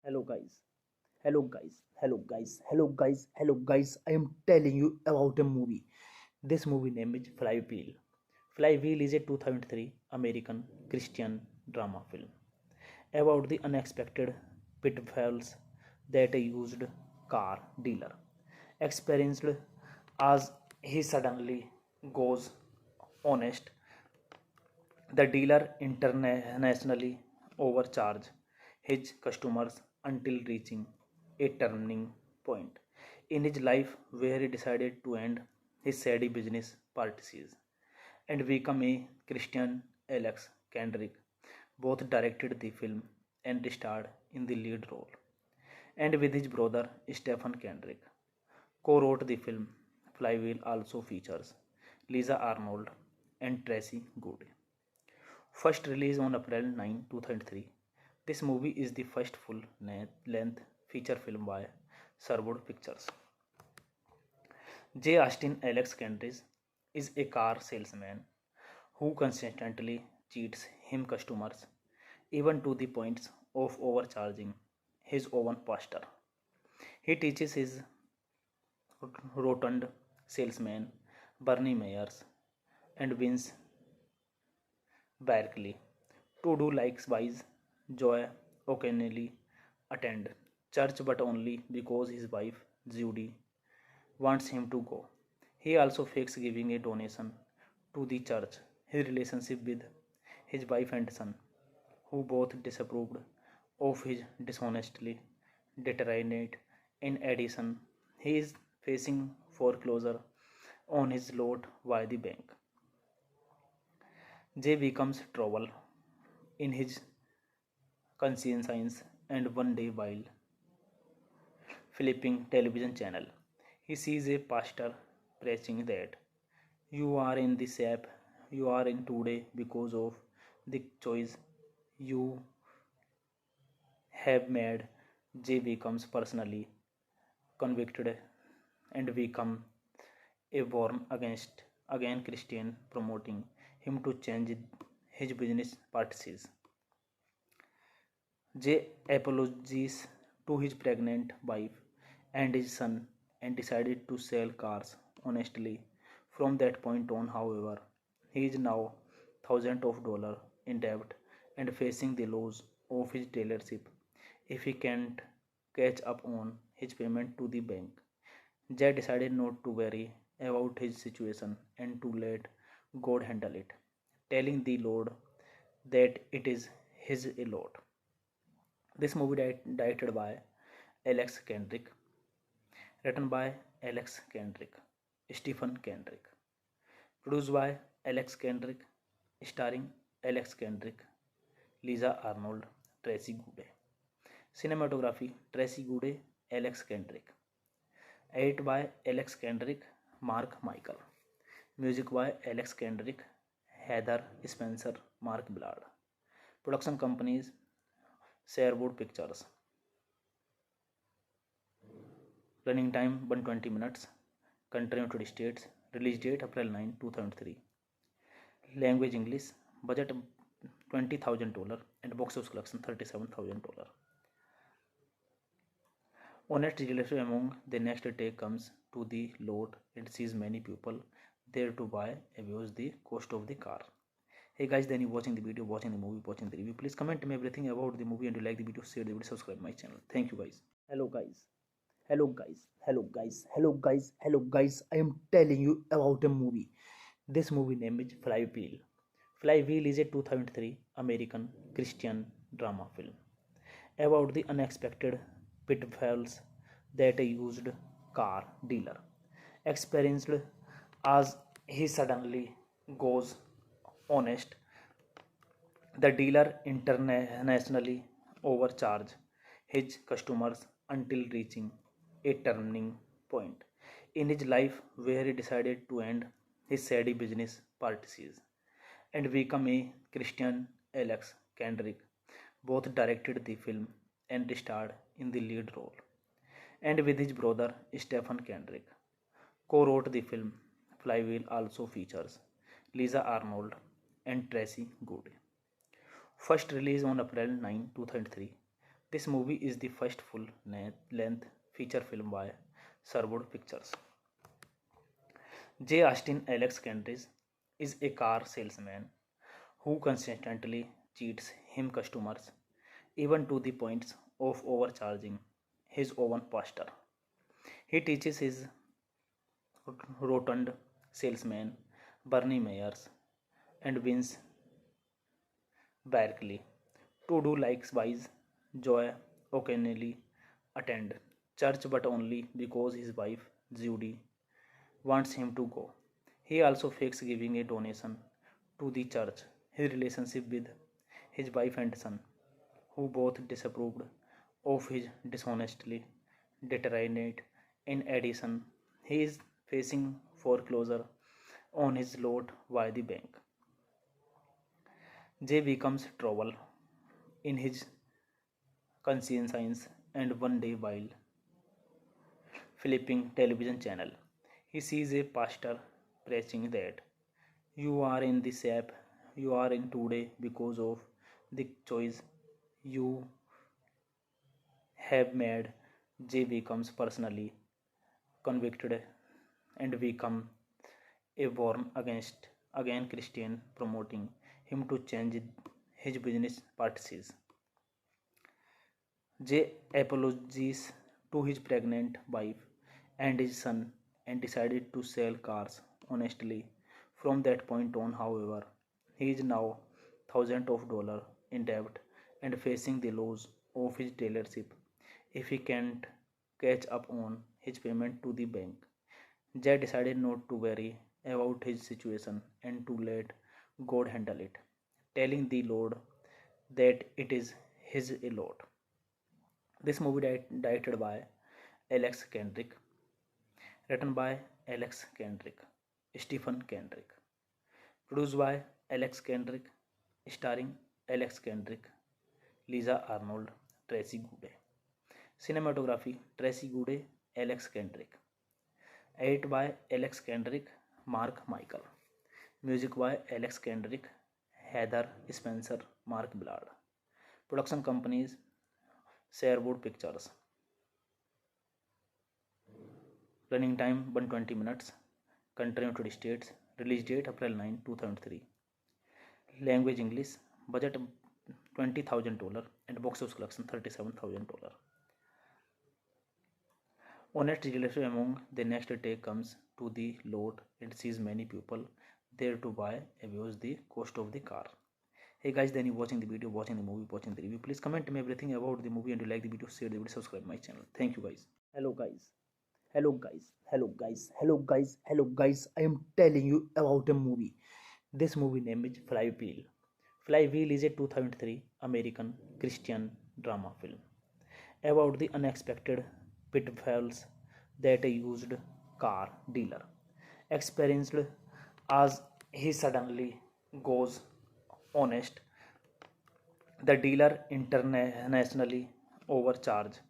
Hello guys, hello guys, hello guys, hello guys, hello guys. I am telling you about a movie. This movie name is Flywheel. Flywheel is a 2003 American Christian drama film about the unexpected pitfalls that a used car dealer experienced as he suddenly goes honest. The dealer internationally overcharged his customers until reaching a turning point in his life where he decided to end his shady business practices and become a Christian. Alex Kendrick both directed the film and starred in the lead role, and with his brother Stephen Kendrick co-wrote the film. Flywheel also features Lisa Arnold and Tracy Good. First released on April 9, 2003, this movie is the first full-length feature film by Sherwood Pictures. J. Austin Alex Kendrick is a car salesman who consistently cheats him customers, even to the point of overcharging his own pastor. He teaches his rotund salesman Bernie Myers and Vince Barkley to do likewise. Joy occasionally attend church but only because his wife Judy wants him to go. He also fakes giving a donation to the church. His relationship with his wife and son, who both disapproved of his dishonestly, deteriorate. In addition, he is facing foreclosure on his lot by the bank. Jay becomes trouble in his conscience, and one day while flipping television channel, he sees a pastor preaching that you are in the shape you are in today because of the choice you have made. Jay becomes personally convicted and become a born against again Christian, promoting him to change his business practices. Jay apologizes to his pregnant wife and his son and decided to sell cars honestly. From that point on, however, he is now thousands of dollars in debt and facing the loss of his dealership if he can't catch up on his payment to the bank. Jay decided not to worry about his situation and to let God handle it, telling the Lord that it is his lot. This movie directed by Alex Kendrick, written by Alex Kendrick, Stephen Kendrick, produced by Alex Kendrick, starring Alex Kendrick, Lisa Arnold, Tracy Goode. Cinematography Tracy Goode, Alex Kendrick. Edit by Alex Kendrick, Mark Michael. Music by Alex Kendrick, Heather Spencer, Mark Ballard. Production companies Sherwood Pictures. Running time 120 minutes. Country United States. Release date April 9, 2003. Language English. Budget $20,000 and box office collection $37,000. Honest relationship among the next day comes to the lot and sees many people there to buy abuse the cost of the car. Hey guys, then you watching the video, watching the movie, watching the review. Please comment me everything about the movie and you like the video, share the video, subscribe my channel. Thank you guys. Hello guys. Hello guys. Hello guys. Hello guys. Hello guys. I am telling you about a movie. This movie name is Flywheel. Flywheel is a 2003 American Christian drama film about the unexpected pitfalls that a used car dealer experienced as he suddenly goes honest. The dealer internationally overcharged his customers until reaching a turning point in his life where he decided to end his shady business practices and become a Christian. Alex Kendrick both directed the film and starred in the lead role, and with his brother Stephen Kendrick co-wrote the film. Flywheel also features Lisa Arnold and Tracy Goode. First released on April 9, 2003, this movie is the first full-length feature film by Sherwood Pictures. J. Austin Alex Kendrick is a car salesman who consistently cheats him customers, even to the point of overcharging his own pastor. He teaches his rotund salesman Bernie Myers and Vince Barkley to do likewise. Joy occasionally attend church but only because his wife Judy wants him to go. He also fakes giving a donation to the church. His relationship with his wife and son, who both disapproved of his dishonestly, deteriorate. In addition, he is facing foreclosure on his lot by the bank. Jay becomes trouble in his conscience, and one day while flipping television channel, he sees a pastor preaching that you are in the shape you are in today because of the choice you have made. Jay becomes personally convicted and become a born again Christian, promoting him to change his business practices. Jay apologizes to his pregnant wife and his son and decided to sell cars honestly. From that point on, however, he is now thousands of dollars in debt and facing the loss of his dealership if he can't catch up on his payment to the bank. Jay decided not to worry about his situation and to let God handle it, telling the Lord that it is his lot. This movie directed by Alex Kendrick, written by Alex Kendrick, Stephen Kendrick, produced by Alex Kendrick, starring Alex Kendrick, Lisa Arnold, Tracy Goode. Cinematography Tracy Goode, Alex Kendrick. Edit by Alex Kendrick, Mark Michael. Music by Alex Kendrick, Heather Spencer, Mark Ballard. Production companies Sherwood Pictures. Running time 120 minutes. Country United States. Release date April 9, 2003. Language English. Budget $20,000 and box office collection $37,000. Honest relative among the next day comes to the lot and sees many people there to buy abuse the cost of the car. Hey guys, then you watching the video, watching the movie, watching the review. Please comment me everything about the movie and you like the video, share the video, subscribe my channel. Thank you guys. Hello guys. Hello guys. Hello guys. Hello guys. Hello guys. I am telling you about a movie. This movie name is Flywheel. Flywheel is a 2003 American Christian drama film about the unexpected pitfalls that a used car dealer experienced as he suddenly goes honest. The dealer internationally overcharges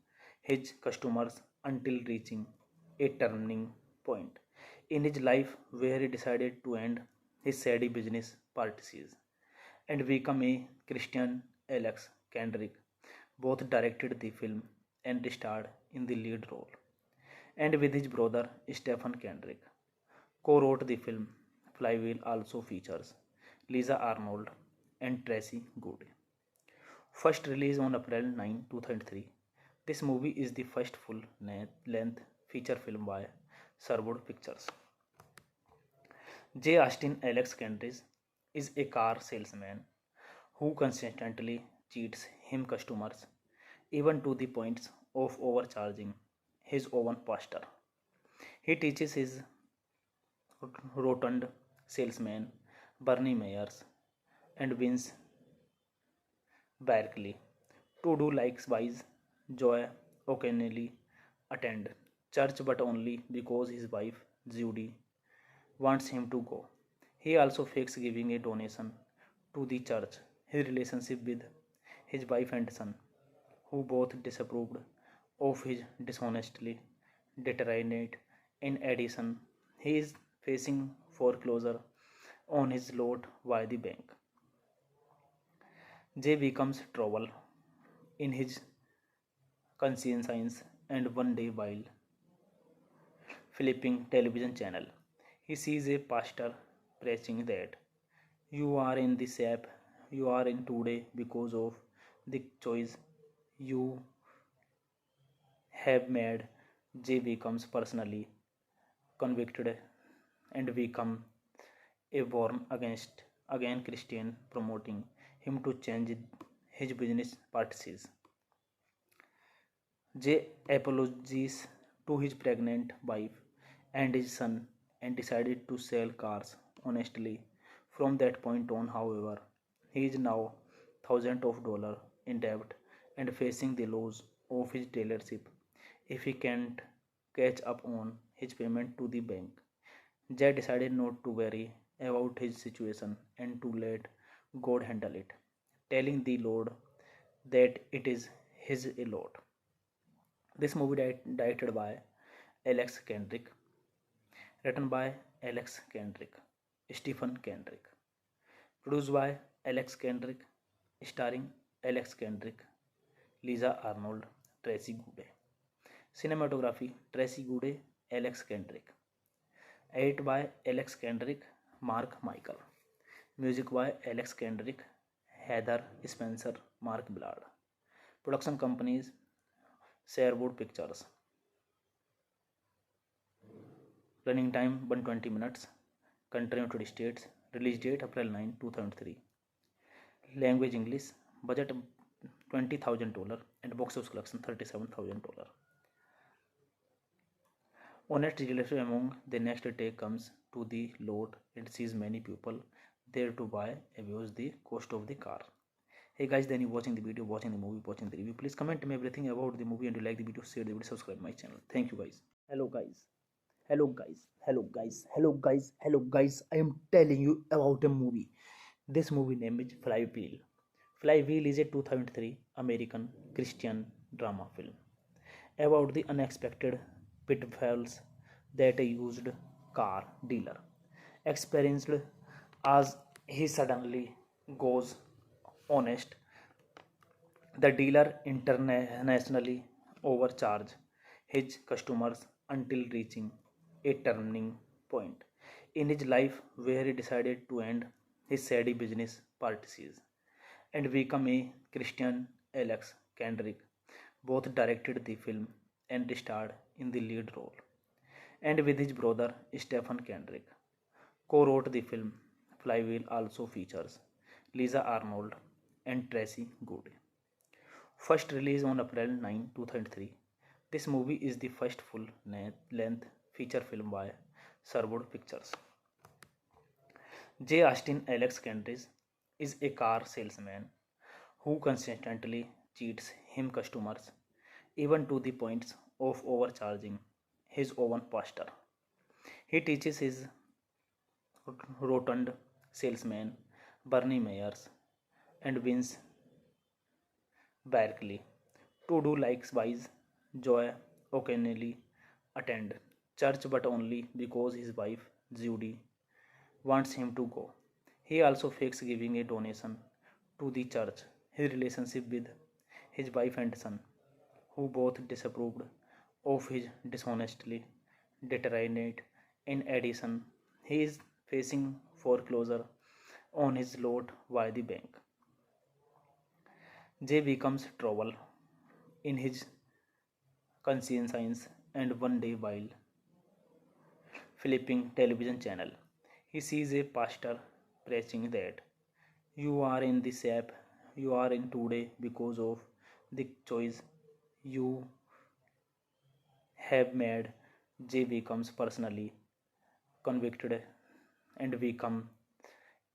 his customers until reaching a turning point in his life where he decided to end his shady business practices and become a Christian. Alex Kendrick both directed the film and starred in the lead role, and with his brother Stephen Kendrick co-wrote the film. Flywheel also features Lisa Arnold and Tracy Goode. First released on April 9, 2003, this movie is the first full-length feature film by Sherwood Pictures. J. Austin Alex Kendrick is a car salesman who consistently cheats him customers, even to the point of overcharging his own pastor. He teaches his rotund salesman Bernie Myers and Vince Barkley to do likewise. Joy occasionally attend church but only because his wife Judy wants him to go. He also fakes giving a donation to the church. His relationship with his wife and son, who both disapproved of his dishonestly, deteriorate. In addition, he is facing foreclosure on his lot by the bank. Jay becomes trouble in his conscience, and one day while flipping television channel, he sees a pastor preaching that you are in the shape you are in today because of the choice you have made. Jay becomes personally convicted and become a born against again Christian, promoting him to change his business practices. Jay apologizes to his pregnant wife and his son and decided to sell cars honestly. From that point on, however, he is now thousands of dollars in debt and facing the loss of his dealership if he can't catch up on his payment to the bank. Jay decided not to worry about his situation and to let God handle it, telling the Lord that it is his lot. This movie directed by Alex Kendrick, written by Alex Kendrick, Stephen Kendrick, produced by Alex Kendrick, starring Alex Kendrick, Lisa Arnold, Tracy Goode. Cinematography Tracy Goode, Alex Kendrick. Edit by Alex Kendrick, Mark Michael. Music by Alex Kendrick, Heather Spencer, Mark Ballard. Production companies Sherwood Pictures. Running time 120 minutes. Country United States. Release date April 9, 2003. Language English. Budget $20,000 and box office collection $37,000. Honest relative among the next day comes to the lot and sees many people there to buy abuse the cost of the car. Hey guys, then you watching the video, watching the movie, watching the review. Please comment me everything about the movie and you like the video, share the video, subscribe my channel. Thank you guys. Hello guys. Hello guys. Hello guys. Hello guys. Hello guys. I am telling you about a movie. This movie name is Flywheel. Flywheel is a 2003 American Christian drama film about the unexpected pitfalls that a used car dealer experienced as he suddenly goes honest. The dealer internationally overcharges his customers until reaching a turning point in his life where he decided to end his shady business practices and become a Christian. Alex Kendrick both directed the film and starred in the lead role, and with his brother Stephen Kendrick. Co-wrote the film. Flywheel also features Lisa Arnold and Tracy Goode. First released on April 9, 2003, this movie is the first full-length feature film by Sherwood Pictures. J. Austin Alex Kendrick is a car salesman who consistently cheats him customers, even to the point of overcharging his own pastor. He teaches his rotund salesman Bernie Myers and Vince Barkley to do likewise. Joy occasionally attend church but only because his wife Judy wants him to go. He also fakes giving a donation to the church. His relationship with his wife and son, who both disapproved of his dishonestly, deteriorate. In addition, he is facing foreclosure on his lot by the bank. Jay becomes trouble in his conscience, and one day while flipping television channel, he sees a pastor preaching that you are in the shape you are in today because of the choice you have made. Jay becomes personally convicted and become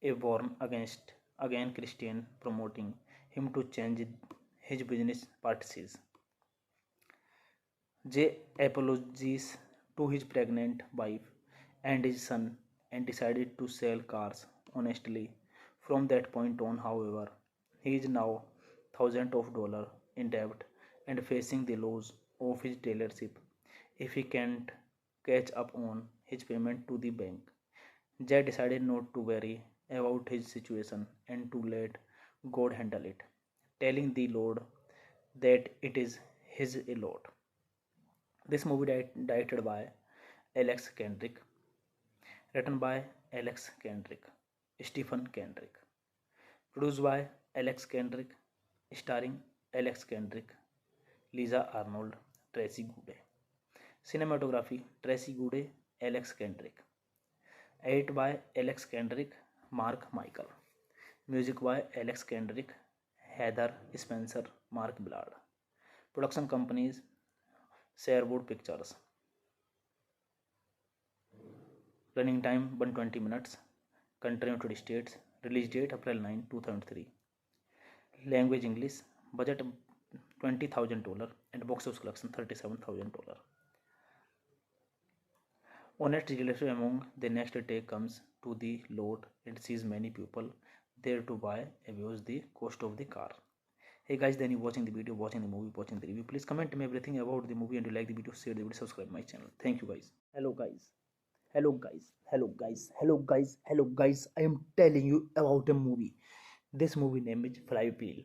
a born against again Christian, promoting him to change his business practices. Jay apologizes to his pregnant wife and his son and decided to sell cars honestly. From that point on, however, he is now thousands of dollars in debt and facing the loss of his dealership if he can't catch up on his payment to the bank. Jay decided not to worry about his situation and to let God handle it, telling the Lord that it is his lot. This movie directed by Alex Kendrick, written by Alex Kendrick, Stephen Kendrick, produced by Alex Kendrick, starring Alex Kendrick, Lisa Arnold, Tracy Goode. Cinematography Tracy Goode, Alex Kendrick. Edited by Alex Kendrick, Mark Michael. Music by Alex Kendrick, Heather Spencer, Mark Ballard. Production companies Sherwood Pictures. Running time 120 minutes. Country United States. Release date April 9, 2003. Language English. Budget $20,000 and box office collection $37,000. Honest relationship among the next day comes to the lot and sees many people there to buy abuse the cost of the car. Hey guys, then you watching the video, watching the movie, watching the review. Please comment me everything about the movie and you like the video, share the video, subscribe my channel. Thank you guys. Hello guys. Hello guys. Hello guys. Hello guys. Hello guys. I am telling you about a movie. This movie name is Flywheel.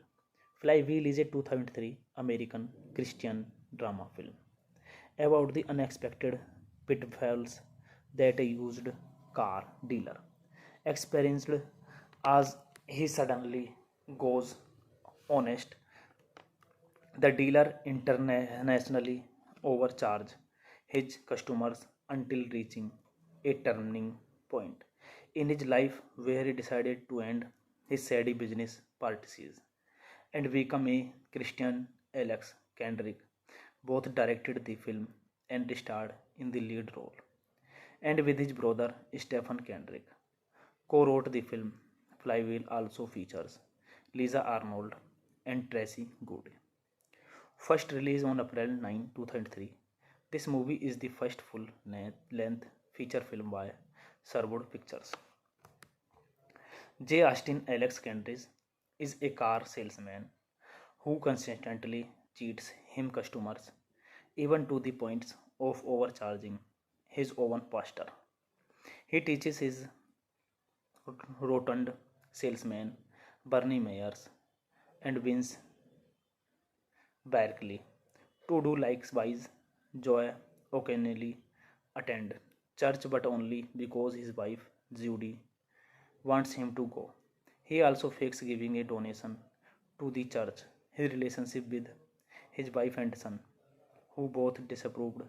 Flywheel is a 2003 American Christian drama film about the unexpected pitfalls that a used car dealer experienced as he suddenly goes honest. The dealer internationally overcharged his customers until reaching a turning point in his life where he decided to end his shady business practices and become a Christian. Alex Kendrick both directed the film and starred in the lead role, and with his brother Stephen Kendrick, co-wrote the film. Flywheel also features Lisa Arnold and Tracy Goode. First released on April 9, 2003, this movie is the first full-length feature film by Sherwood Pictures. J. Austin Alex Kendrick is a car salesman who consistently cheats him customers, even to the point of overcharging his own pastor. He teaches his rotund salesman Bernie Myers and Vince Barkley to do likewise. Joy occasionally attend church but only because his wife Judy wants him to go. He also fakes giving a donation to the church. His relationship with his wife and son, who both disapproved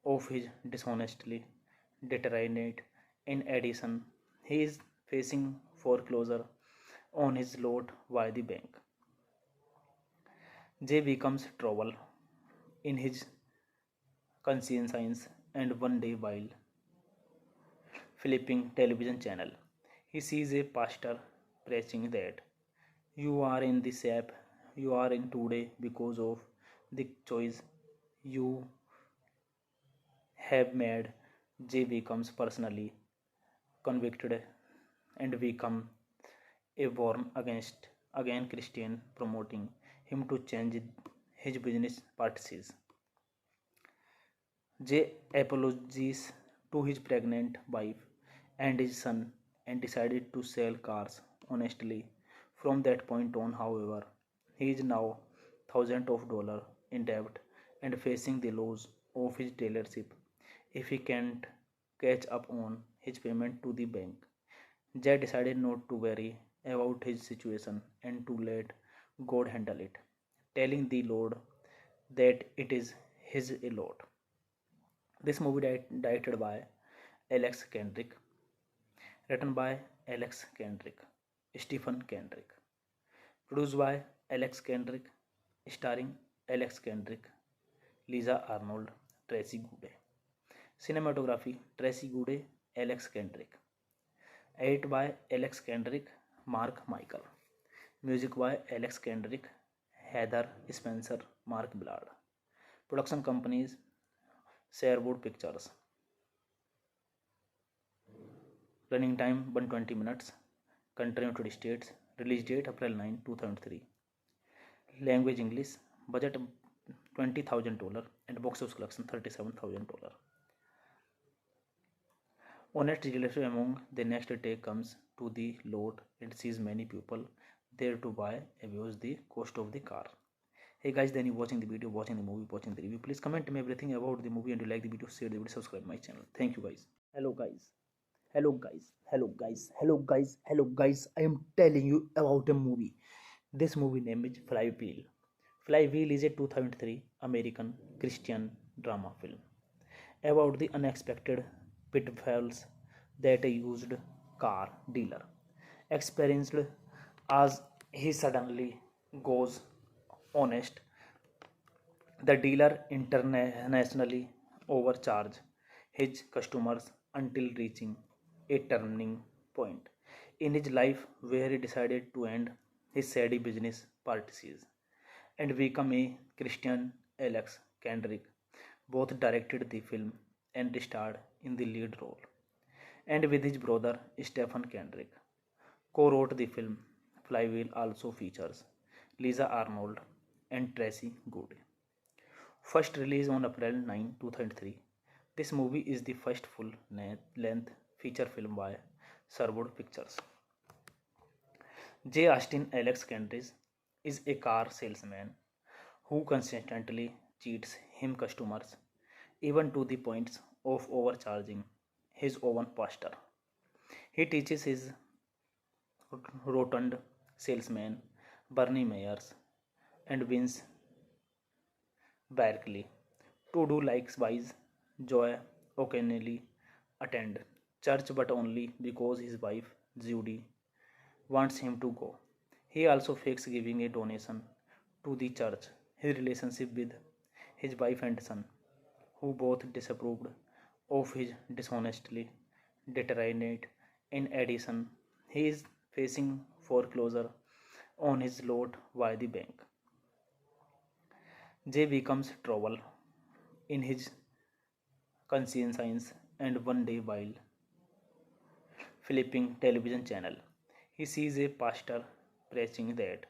of his dishonestly determined. In addition, he is facing foreclosure on his lot by the bank. Jay becomes trouble in his conscience, and one day while flipping television channel, he sees a pastor preaching that you are in the sap you are in today because of the choice you have made. Jay becomes personally convicted and become a born again Christian, promoting him to change his business practices. Jay apologizes to his pregnant wife and his son and decided to sell cars honestly. From that point on, however, he is now thousands of dollars in debt and facing the loss of his dealership if he can't catch up on his payment to the bank. Jay decided not to worry about his situation and to let God handle it, telling the Lord that it is his lot. This movie directed by Alex Kendrick, written by Alex Kendrick, Stephen Kendrick, produced by Alex Kendrick, starring Alex Kendrick, Lisa Arnold, Tracy Goode. Cinematography Tracy Goode, Alex Kendrick. Edited by Alex Kendrick, Mark Michael. Music by Alex Kendrick, Heather Spencer, Mark Ballard. Production companies Sherwood Pictures. Running time 120 minutes. Country United States. Release date April 9, 2003. Language English. Budget $20,000 and box office collection $37,000. Honest relationship among the next day comes to the lot and sees many people there to buy abuse the cost of the car. Hey guys, then you watching the video, watching the movie, watching the review. Please comment me everything about the movie and you like the video, share the video, subscribe my channel. Thank you guys. Hello guys. Hello guys. Hello guys. Hello guys. Hello guys. I am telling you about a movie. This movie name is Flywheel. Flywheel is a 2003 American Christian drama film about the unexpected pitfalls that a used car dealer experienced as he suddenly goes honest. The dealer internationally overcharges his customers until reaching a turning point in his life where he decided to end his shady business practices and become a Christian. Alex Kendrick both directed the film and starred in the lead role, and with his brother Stephen Kendrick, co-wrote the film. Flywheel also features Lisa Arnold and Tracy Goode. First released on April 9, 2003, this movie is the first full-length feature film by Sherwood Pictures. J. Austin Alex Kendrick is a car salesman who consistently cheats him customers, even to the point of overcharging his own pastor. He teaches his rotund salesman Bernie Myers and Vince Barkley to do likewise. Joy occasionally attend church but only because his wife Judy wants him to go. He also fakes giving a donation to the church. His relationship with his wife and son, who both disapproved of his dishonestly determined. In addition, he is facing foreclosure on his lot by the bank. Jay becomes trouble in his conscience, and one day while flipping television channel, he sees a pastor preaching that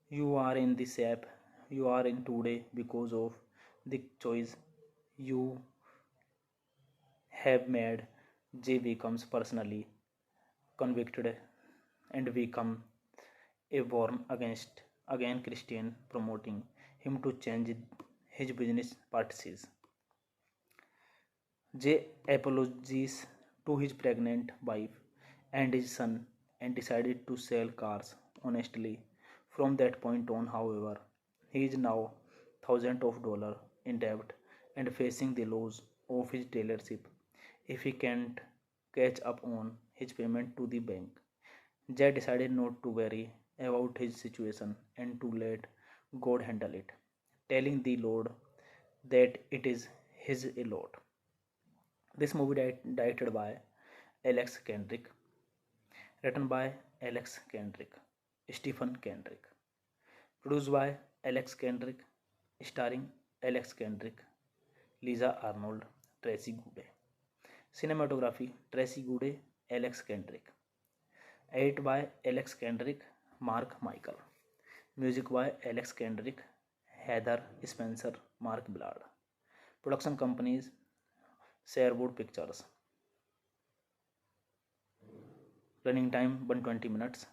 you are in the sap you are in today because of the choice you have made. Jay becomes personally convicted and become a born again Christian, promoting him to change his business practices. Jay apologizes to his pregnant wife and his son and decided to sell cars honestly. From that point on, however, he is now thousands of dollars in debt and facing the loss of his dealership if he can't catch up on his payment to the bank. Jay decided not to worry about his situation and to let God handle it, telling the Lord that it is his lot. This movie directed by Alex Kendrick, written by Alex Kendrick, Stephen Kendrick, produced by Alex Kendrick, starring Alex Kendrick, Lisa Arnold, Tracy Goode. Cinematography Tracy Goode, Alex Kendrick. Edit by Alex Kendrick, Mark Michael. Music by Alex Kendrick, Heather Spencer, Mark Ballard. Production companies Sherwood Pictures. Running time 120 minutes.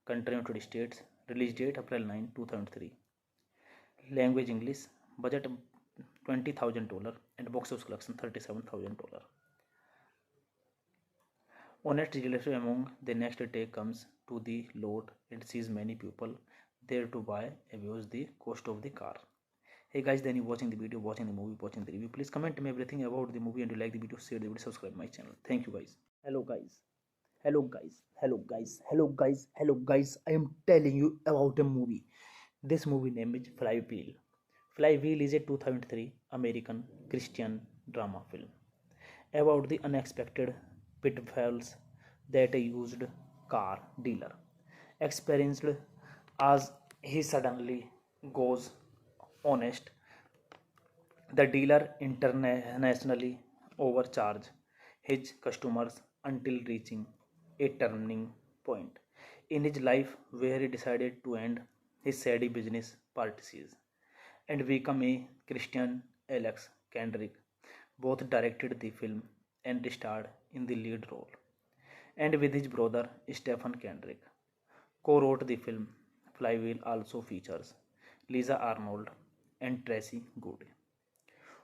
Country United States. Release date April 9, 2003. Language English. Budget $20,000 and box office collection $37,000. Honest relationship among the next day comes to the lot and sees many people there to buy abuse the cost of the car. Hey guys, then you watching the video, watching the movie, watching the review. Please comment me everything about the movie and you like the video, share the video, subscribe my channel. Thank you guys. Hello guys. Hello guys. Hello guys. Hello guys. Hello guys. I am telling you about a movie. This movie name is Flywheel. Flywheel is a 2003 American Christian drama film about the unexpected pitfalls that a used car dealer experienced as he suddenly goes honest. The dealer internationally overcharged his customers until reaching a turning point in his life where he decided to end his shady business practices and become a Christian. Alex Kendrick both directed the film and starred in the lead role, and with his brother Stephen Kendrick co-wrote the film. Flywheel also features Lisa Arnold and Tracy Goode.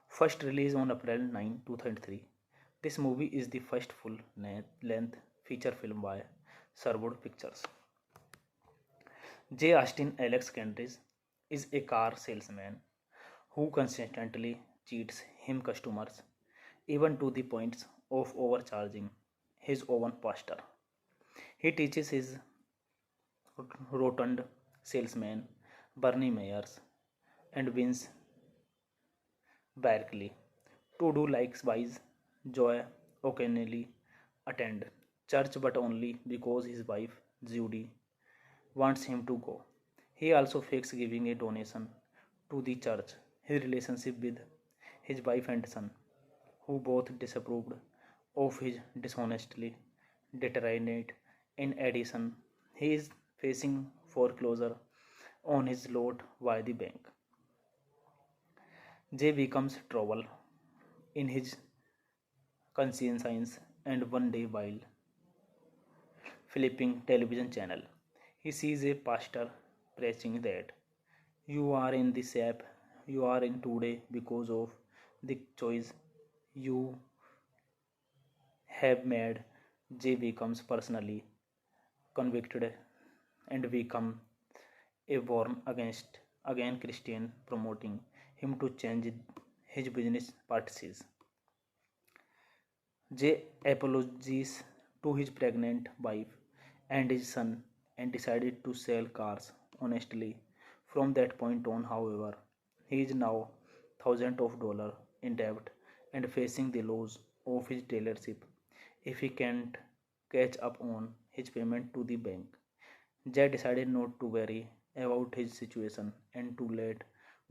First released on April 9, 2003, this movie is the first full-length feature film by Sherwood Pictures. J. Austin Alex Kendrick is a car salesman who consistently cheats him customers, even to the point of overcharging his own pastor. He teaches his rotund salesman Bernie Myers and Vince Barkley to do likewise. Joy occasionally attend church but only because his wife Judy wants him to go. He also fakes giving a donation to the church. His relationship with his wife and son, who both disapproved of his dishonestly, deteriorate. In addition, he is facing foreclosure on his lot by the bank. Jay becomes trouble in his conscience, and one day while flipping television channel, he sees a pastor preaching that you are in the shape you are in today because of the choice you have made. Jay becomes personally convicted and become a born again Christian, promoting him to change his business practices. Jay apologizes to his pregnant wife and his son and decided to sell cars honestly. From that point on, however, he is now thousands of dollars in debt and facing the loss of his dealership if he can't catch up on his payment to the bank. Jay decided not to worry about his situation and to let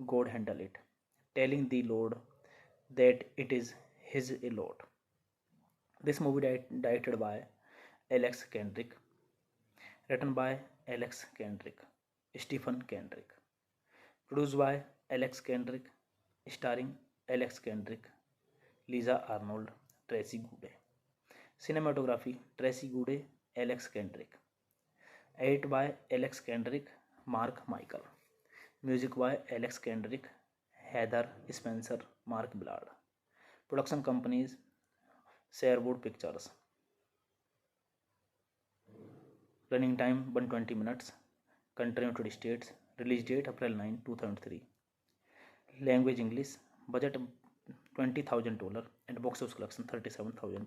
God handle it, telling the Lord that it is his lot. This movie directed by Alex Kendrick, written by Alex Kendrick, Stephen Kendrick, produced by Alex Kendrick, starring Alex Kendrick, Lisa Arnold, Tracy Goode. Cinematography Tracy Goode, Alex Kendrick. Edit by Alex Kendrick, Mark Michael. Music by Alex Kendrick, Heather Spencer, Mark Ballard. Production companies Sherwood Pictures. Running time 120 minutes. Country United States. Release date April 9, 2003. Language English. budget $20,000 and box office collection $37,000.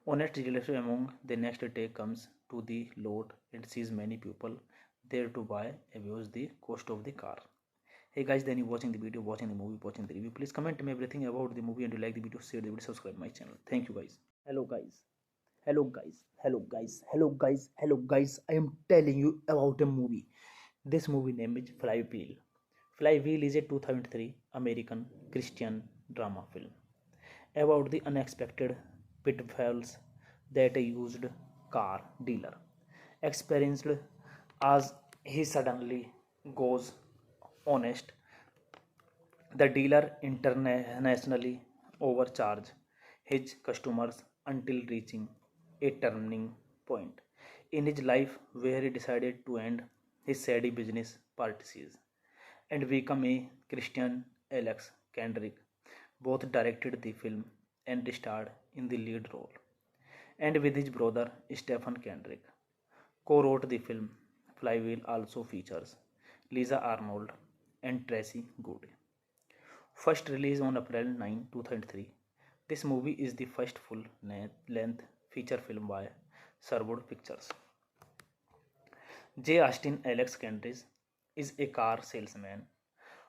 Honest relative among the next day comes to the lot and sees many people there to buy abuse the cost of the car. Hey guys, then you watching the video, watching the movie, watching the review. Please comment me everything about the movie and you like the video, share the video, subscribe my channel. Thank you guys. Hello guys. Hello guys. Hello guys. Hello guys. Hello guys. I am telling you about a movie. This movie name is Flywheel. Flywheel is a 2003 American Christian drama film about the unexpected pitfalls that a used car dealer experienced as he suddenly goes honest. The dealer internationally overcharges his customers until reaching a turning point in his life where he decided to end his shady business practices and become a Christian. Alex Kendrick both directed the film and starred in the lead role, and with his brother Stephen Kendrick co-wrote the film. Flywheel also features Lisa Arnold and Tracy Goode. First released on April 9, 2003, this movie is the first full-length feature film by Sherwood Pictures. J. Austin Alex Kendrick is a car salesman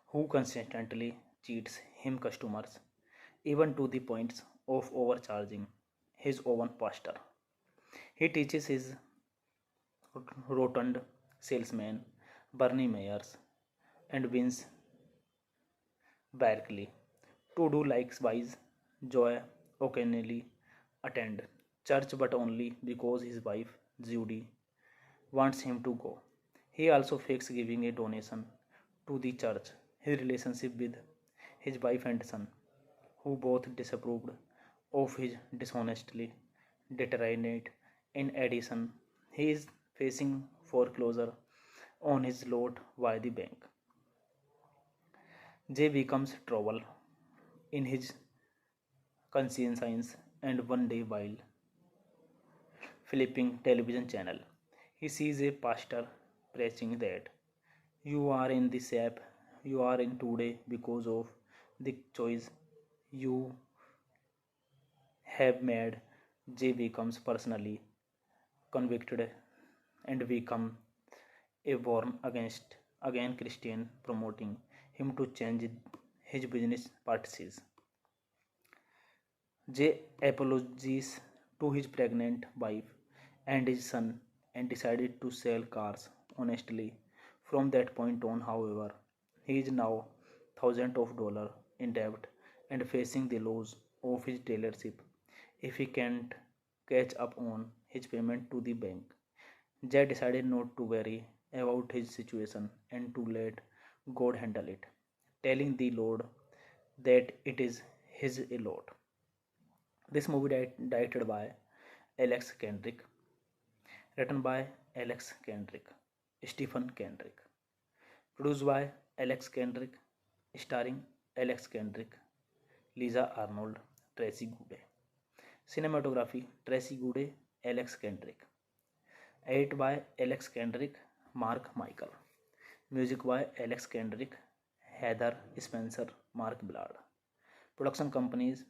who consistently cheats him customers, even to the point of overcharging his own pastor. He teaches his rotund salesman Bernie Myers and Vince Barkley to do likewise. Joy occasionally attend church but only because his wife Judy wants him to go. He also fakes giving a donation to the church. His relationship with his wife and son, who both disapproved of his dishonestly, deteriorate. In addition, he is facing foreclosure on his lot by the bank. Jay becomes trouble in his conscience, and one day while flipping television channel, he sees a pastor preaching that you are in the shape you are in today because of the choice you have made. Jay becomes personally convicted and become a born against again Christian, promoting him to change his business practices. Jay apologizes to his pregnant wife and his son and decided to sell cars honestly. From that point on, however, he is now thousands of dollars in debt and facing the loss of his dealership if he can't catch up on his payment to the bank. Jay decided not to worry about his situation and to let God handle it, telling the Lord that it is his lot. This movie directed by Alex Kendrick, written by Alex Kendrick, Stephen Kendrick, produced by Alex Kendrick, starring Alex Kendrick, Lisa Arnold, Tracy Goode. Cinematography Tracy Goode, Alex Kendrick. Edit by Alex Kendrick, Mark Michael. Music by Alex Kendrick, Heather Spencer, Mark Ballard. Production companies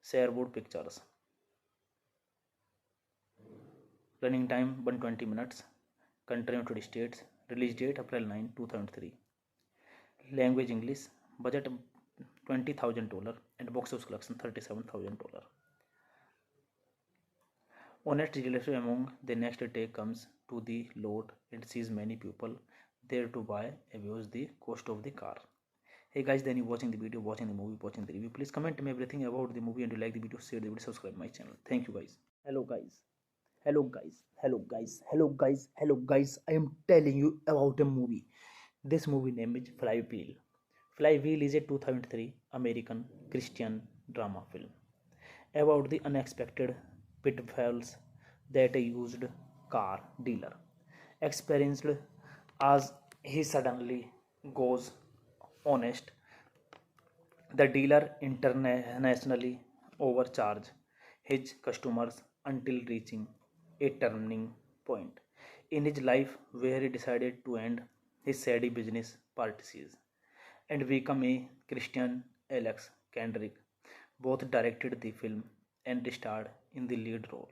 Sherwood Pictures. Running time 120 minutes. Country United States. Release date April 9, 2003. Language English. Budget $20,000 and box office collection $37,000. Honest relative among the next day comes to the lot and sees many people there to buy abuse the cost of the car. Hey guys, then you watching the video, watching the movie, watching the review. Please comment me everything about the movie and you like the video, share the video, subscribe my channel. Thank you guys. Hello guys. Hello guys. Hello guys. Hello guys. Hello guys. I am telling you about a movie. This movie name is Flywheel. Flywheel is a 2003 American Christian drama film about the unexpected pitfalls that a used car dealer experienced as he suddenly goes honest. The dealer internationally overcharges his customers until reaching a turning point in his life where he decided to end his shady business practices and become a Christian. Alex Kendrick both directed the film and starred in the lead role,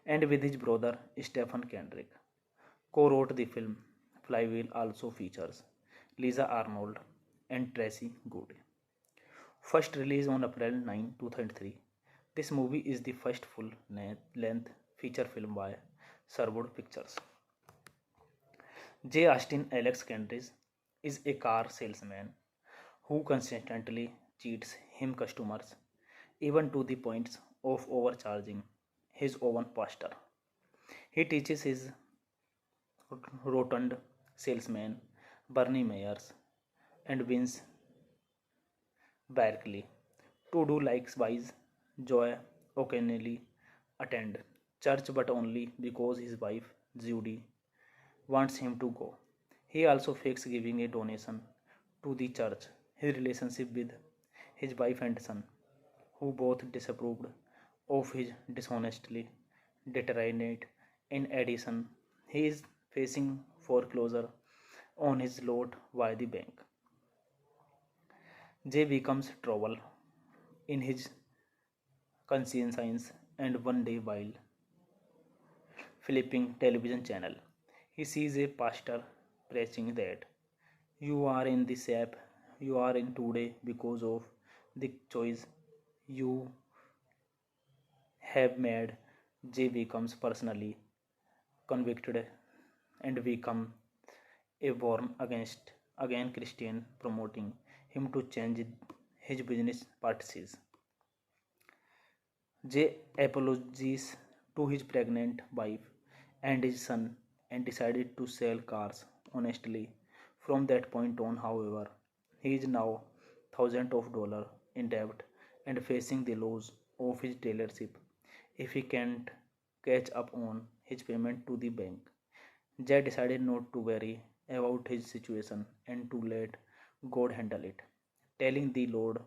and with his brother Stephen Kendrick, co-wrote the film. Flywheel also features Lisa Arnold and Tracy Goode. First released on April 9, 2003, this movie is the first full-length feature film by Sherwood Pictures. J. Austin Alex Kendrick is a car salesman who consistently cheats him customers, even to the point of overcharging his own pastor. He teaches his rotund salesman Bernie Myers and Vince Barkley to do likewise. Joy occasionally attend church, but only because his wife Judy wants him to go. He also fakes giving a donation to the church. His relationship with his wife and son, who both disapproved of his dishonestly, deteriorate. In addition, he is facing foreclosure on his lot by the bank. Jay becomes trouble in his conscience, and one day while flipping television channel, he sees a pastor preaching that you are in the shape you are in today because of the choice you have made. Jay becomes personally convicted and become a born against again Christian, promoting him to change his business practices. Jay apologizes to his pregnant wife and his son and decided to sell cars honestly. From that point on, however, he is now thousands of dollars in debt and facing the loss of his dealership if he can't catch up on his payment to the bank. Jay decided not to worry about his situation and to let God handle it, telling the Lord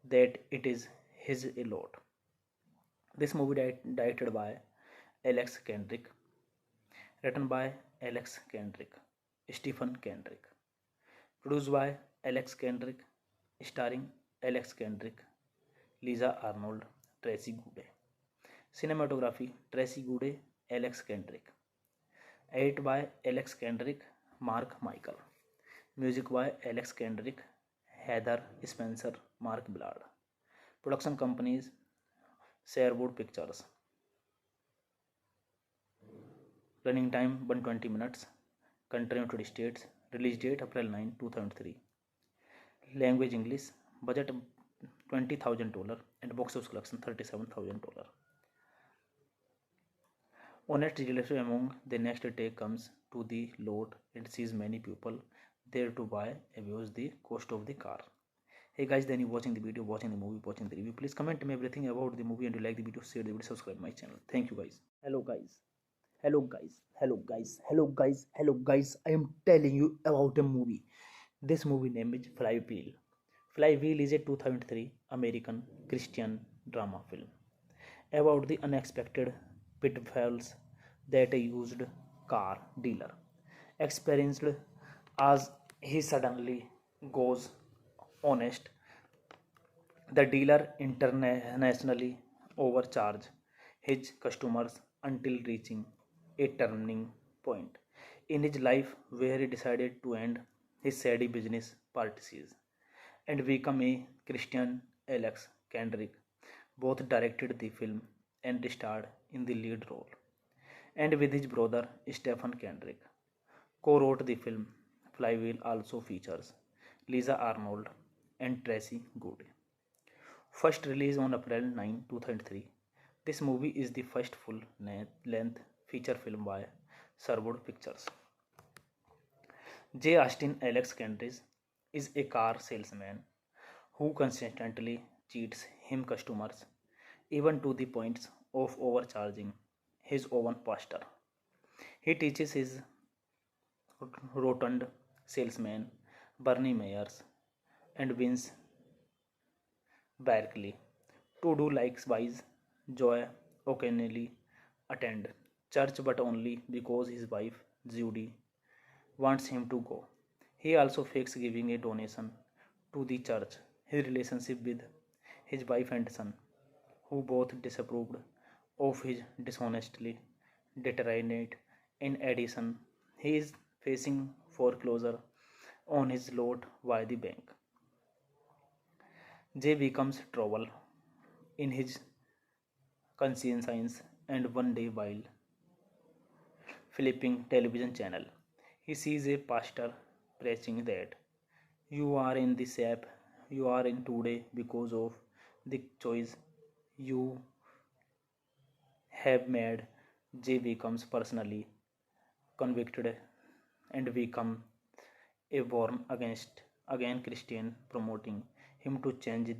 that it is his lot. This movie directed by Alex Kendrick, written by Alex Kendrick, Stephen Kendrick, produced by Alex Kendrick, starring Alex Kendrick, Lisa Arnold, Tracy Goode. Cinematography Tracy Goode, Alex Kendrick. Edited by Alex Kendrick, Mark Michael. Music by Alex Kendrick, Heather Spencer, Mark Ballard. Production companies Sherwood Pictures. Running time 120 minutes. Country United States. Release date April 9, 2003. Language English. Budget $20,000 and box office collection $37,000. Honest relationship among the next day comes to the lot and sees many people there to buy abuse the cost of the car. Hey guys, then you watching the video, watching the movie, watching the review. Please comment me everything about the movie and you like the video, share the video, subscribe my channel. Thank you guys. Hello guys. Hello guys. Hello guys. Hello guys. Hello guys. I am telling you about a movie. This movie name is Flywheel. Flywheel is a 2003 American Christian drama film about the unexpected pitfalls that a used car dealer experienced as he suddenly goes honest. The dealer internationally overcharged his customers until reaching a turning point in his life where he decided to end his shady business practices and become a Christian. Alex Kendrick both directed the film and starred in the lead role, and with his brother Stephen Kendrick, co-wrote the film. Flywheel also features Lisa Arnold and Tracy Goode. First released on April 9, 2003, this movie is the first full-length feature film by Sherwood Pictures. J. Austin Alex Kendrick is a car salesman who consistently cheats him customers, even to the point of overcharging his own pastor. He teaches his rotund salesman Bernie Myers and Vince Barkley to do likewise. Joy occasionally attend church, but only because his wife Judy wants him to go. He also fakes giving a donation to the church. His relationship with his wife and son, who both disapproved of his dishonestly, deteriorate. In addition, he is facing foreclosure on his lot by the bank. Jay becomes trouble in his conscience, and one day while flipping television channel, he sees a pastor preaching that you are in the shape you are in today because of the choice you have made. Jay becomes personally convicted and become a born against again Christian, promoting him to change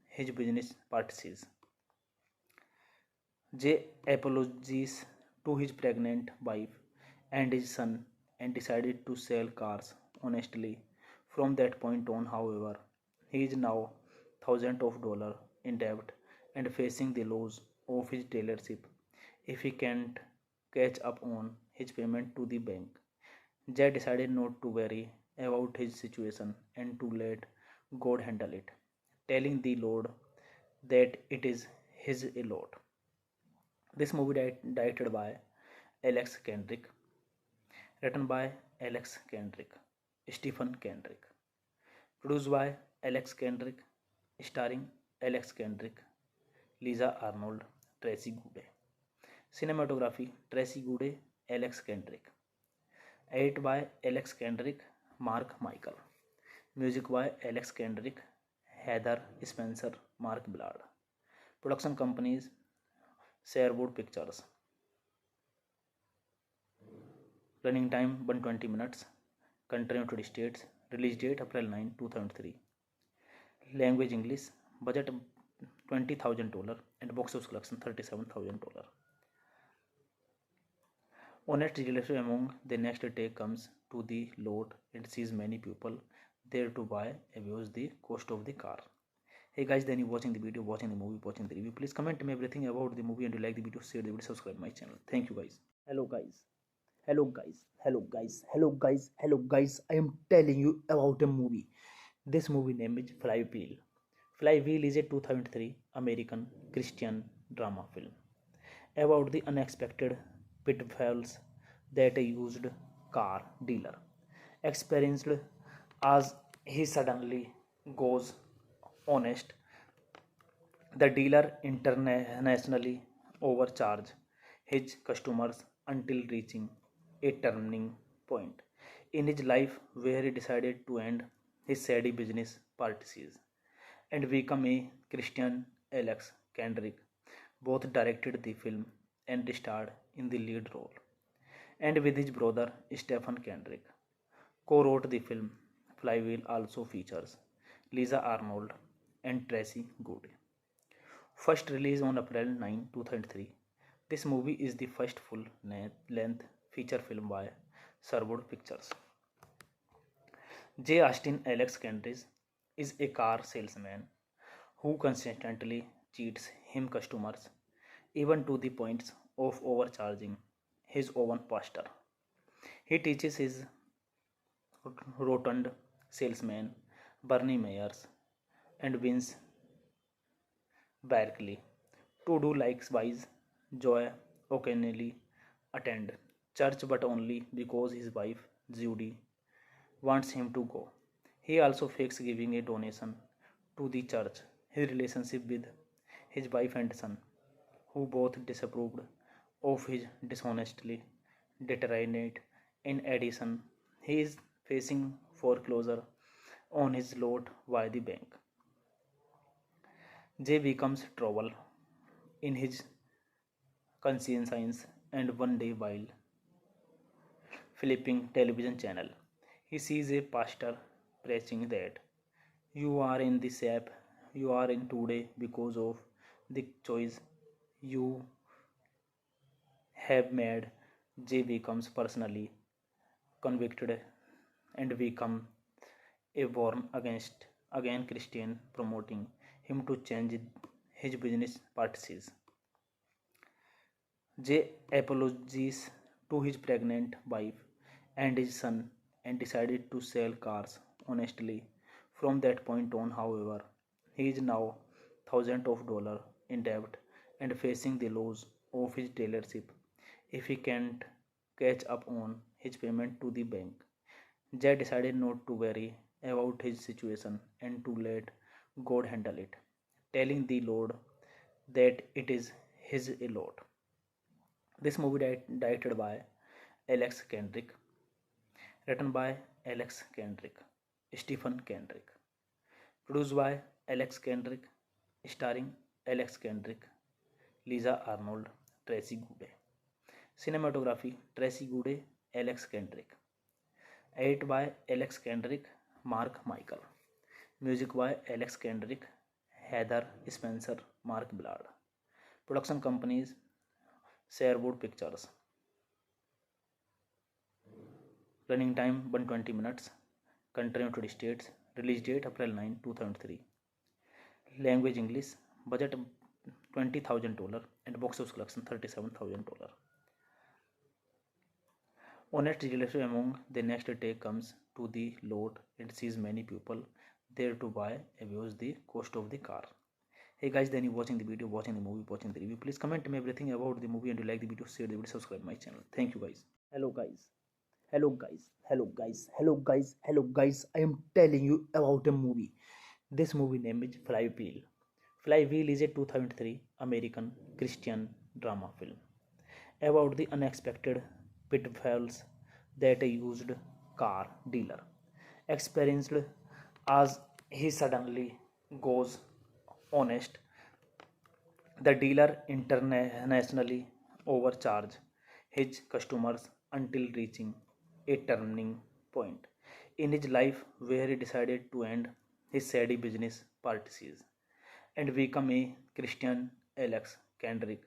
his business practices. Jay apologizes to his pregnant wife and his son and decided to sell cars honestly. From that point on, however, he is now thousands of dollars in debt and facing the loss of his dealership if he can't catch up on his payment to the bank. Jay decided not to worry about his situation and to let God handle it, telling the Lord that it is his lot. This movie directed by Alex Kendrick, written by Alex Kendrick, Stephen Kendrick, produced by Alex Kendrick, starring Alex Kendrick, Lisa Arnold, Tracy Goode. Cinematography Tracy Goode, Alex Kendrick. Edited by Alex Kendrick, Mark Michael. Music by Alex Kendrick, Heather Spencer, Mark Ballard. Production companies Sherwood Pictures. Running time 120 minutes. Country United States. Release date April 9, 2003. Language English. Budget $20,000 and box office collection $37,000. Honest relationship among the next day comes to the lot and sees many people there to buy abuse the cost of the car. Hey guys, then you watching the video, watching the movie, watching the review. Please comment me everything about the movie and you like the video, share the video, subscribe my channel. Thank you guys. Hello guys. Hello guys. Hello guys. Hello guys. Hello guys. I am telling you about a movie. This movie name is Flywheel. Flywheel is a 2003 American Christian drama film about the unexpected pitfalls that a used car dealer experienced as he suddenly goes honest. The dealer internationally overcharges his customers until reaching a turning point in his life where he decided to end his shady business practices and become a Christian. Alex Kendrick both directed the film and starred in the lead role, and with his brother Stephen Kendrick co-wrote the film. Flywheel also features Lisa Arnold and Tracy Goode. First released on April 9, 2003, this movie is the first full-length feature film by Sherwood Pictures. J. Austin Alex Kendrick is a car salesman who consistently cheats him customers, even to the point of overcharging his own pastor. He teaches his rotund salesman Bernie Myers and Vince Barkley to do likewise. Joy occasionally attend church but only because his wife Judy wants him to go. He also fakes giving a donation to the church. His relationship with his wife and son, who both disapproved of his dishonestly, deteriorate. In addition, he is facing foreclosure on his lot by the bank. Jay becomes trouble in his conscience, and one day while flipping television channel, he sees a pastor preaching that you are in the shape you are in today because of the choice you have made. Jay becomes personally convicted and become a born against again Christian, promoting him to change his business practices. Jay apologizes to his pregnant wife and his son and decided to sell cars honestly. From that point on, however, he is now thousands of dollars in debt and facing the loss of his dealership if he can't catch up on his payment to the bank. Jay decided not to worry about his situation and to let God handle it, telling the Lord that it is his lot. This movie directed by Alex Kendrick, written by Alex Kendrick, Stephen Kendrick, produced by Alex Kendrick, starring Alex Kendrick, Lisa Arnold, Tracy Goode. Cinematography Tracy Goode, Alex Kendrick. Edit by Alex Kendrick, Mark Michael. Music by Alex Kendrick, Heather Spencer, Mark Ballard. Production companies Sherwood Pictures. Running time 120 minutes. Country United States. Release date April 9, 2003. Language English. Budget $20,000 and box office collection $37,000. Honest relationship among the next day comes to the lot and sees many people there to buy abuse the cost of the car. Hey guys, then you watching the video, watching the movie, watching the review. Please comment me everything about the movie and you like the video, share the video, subscribe my channel. Thank you guys. Hello guys. Hello guys. Hello guys. Hello guys. Hello guys. I am telling you about a movie. This movie name is Flywheel. Flywheel is a 2003 American Christian drama film about the unexpected pitfalls that a used car dealer experienced as he suddenly goes honest. The dealer internationally overcharged his customers until reaching a turning point in his life where he decided to end his shady business practices and become a Christian. Alex Kendrick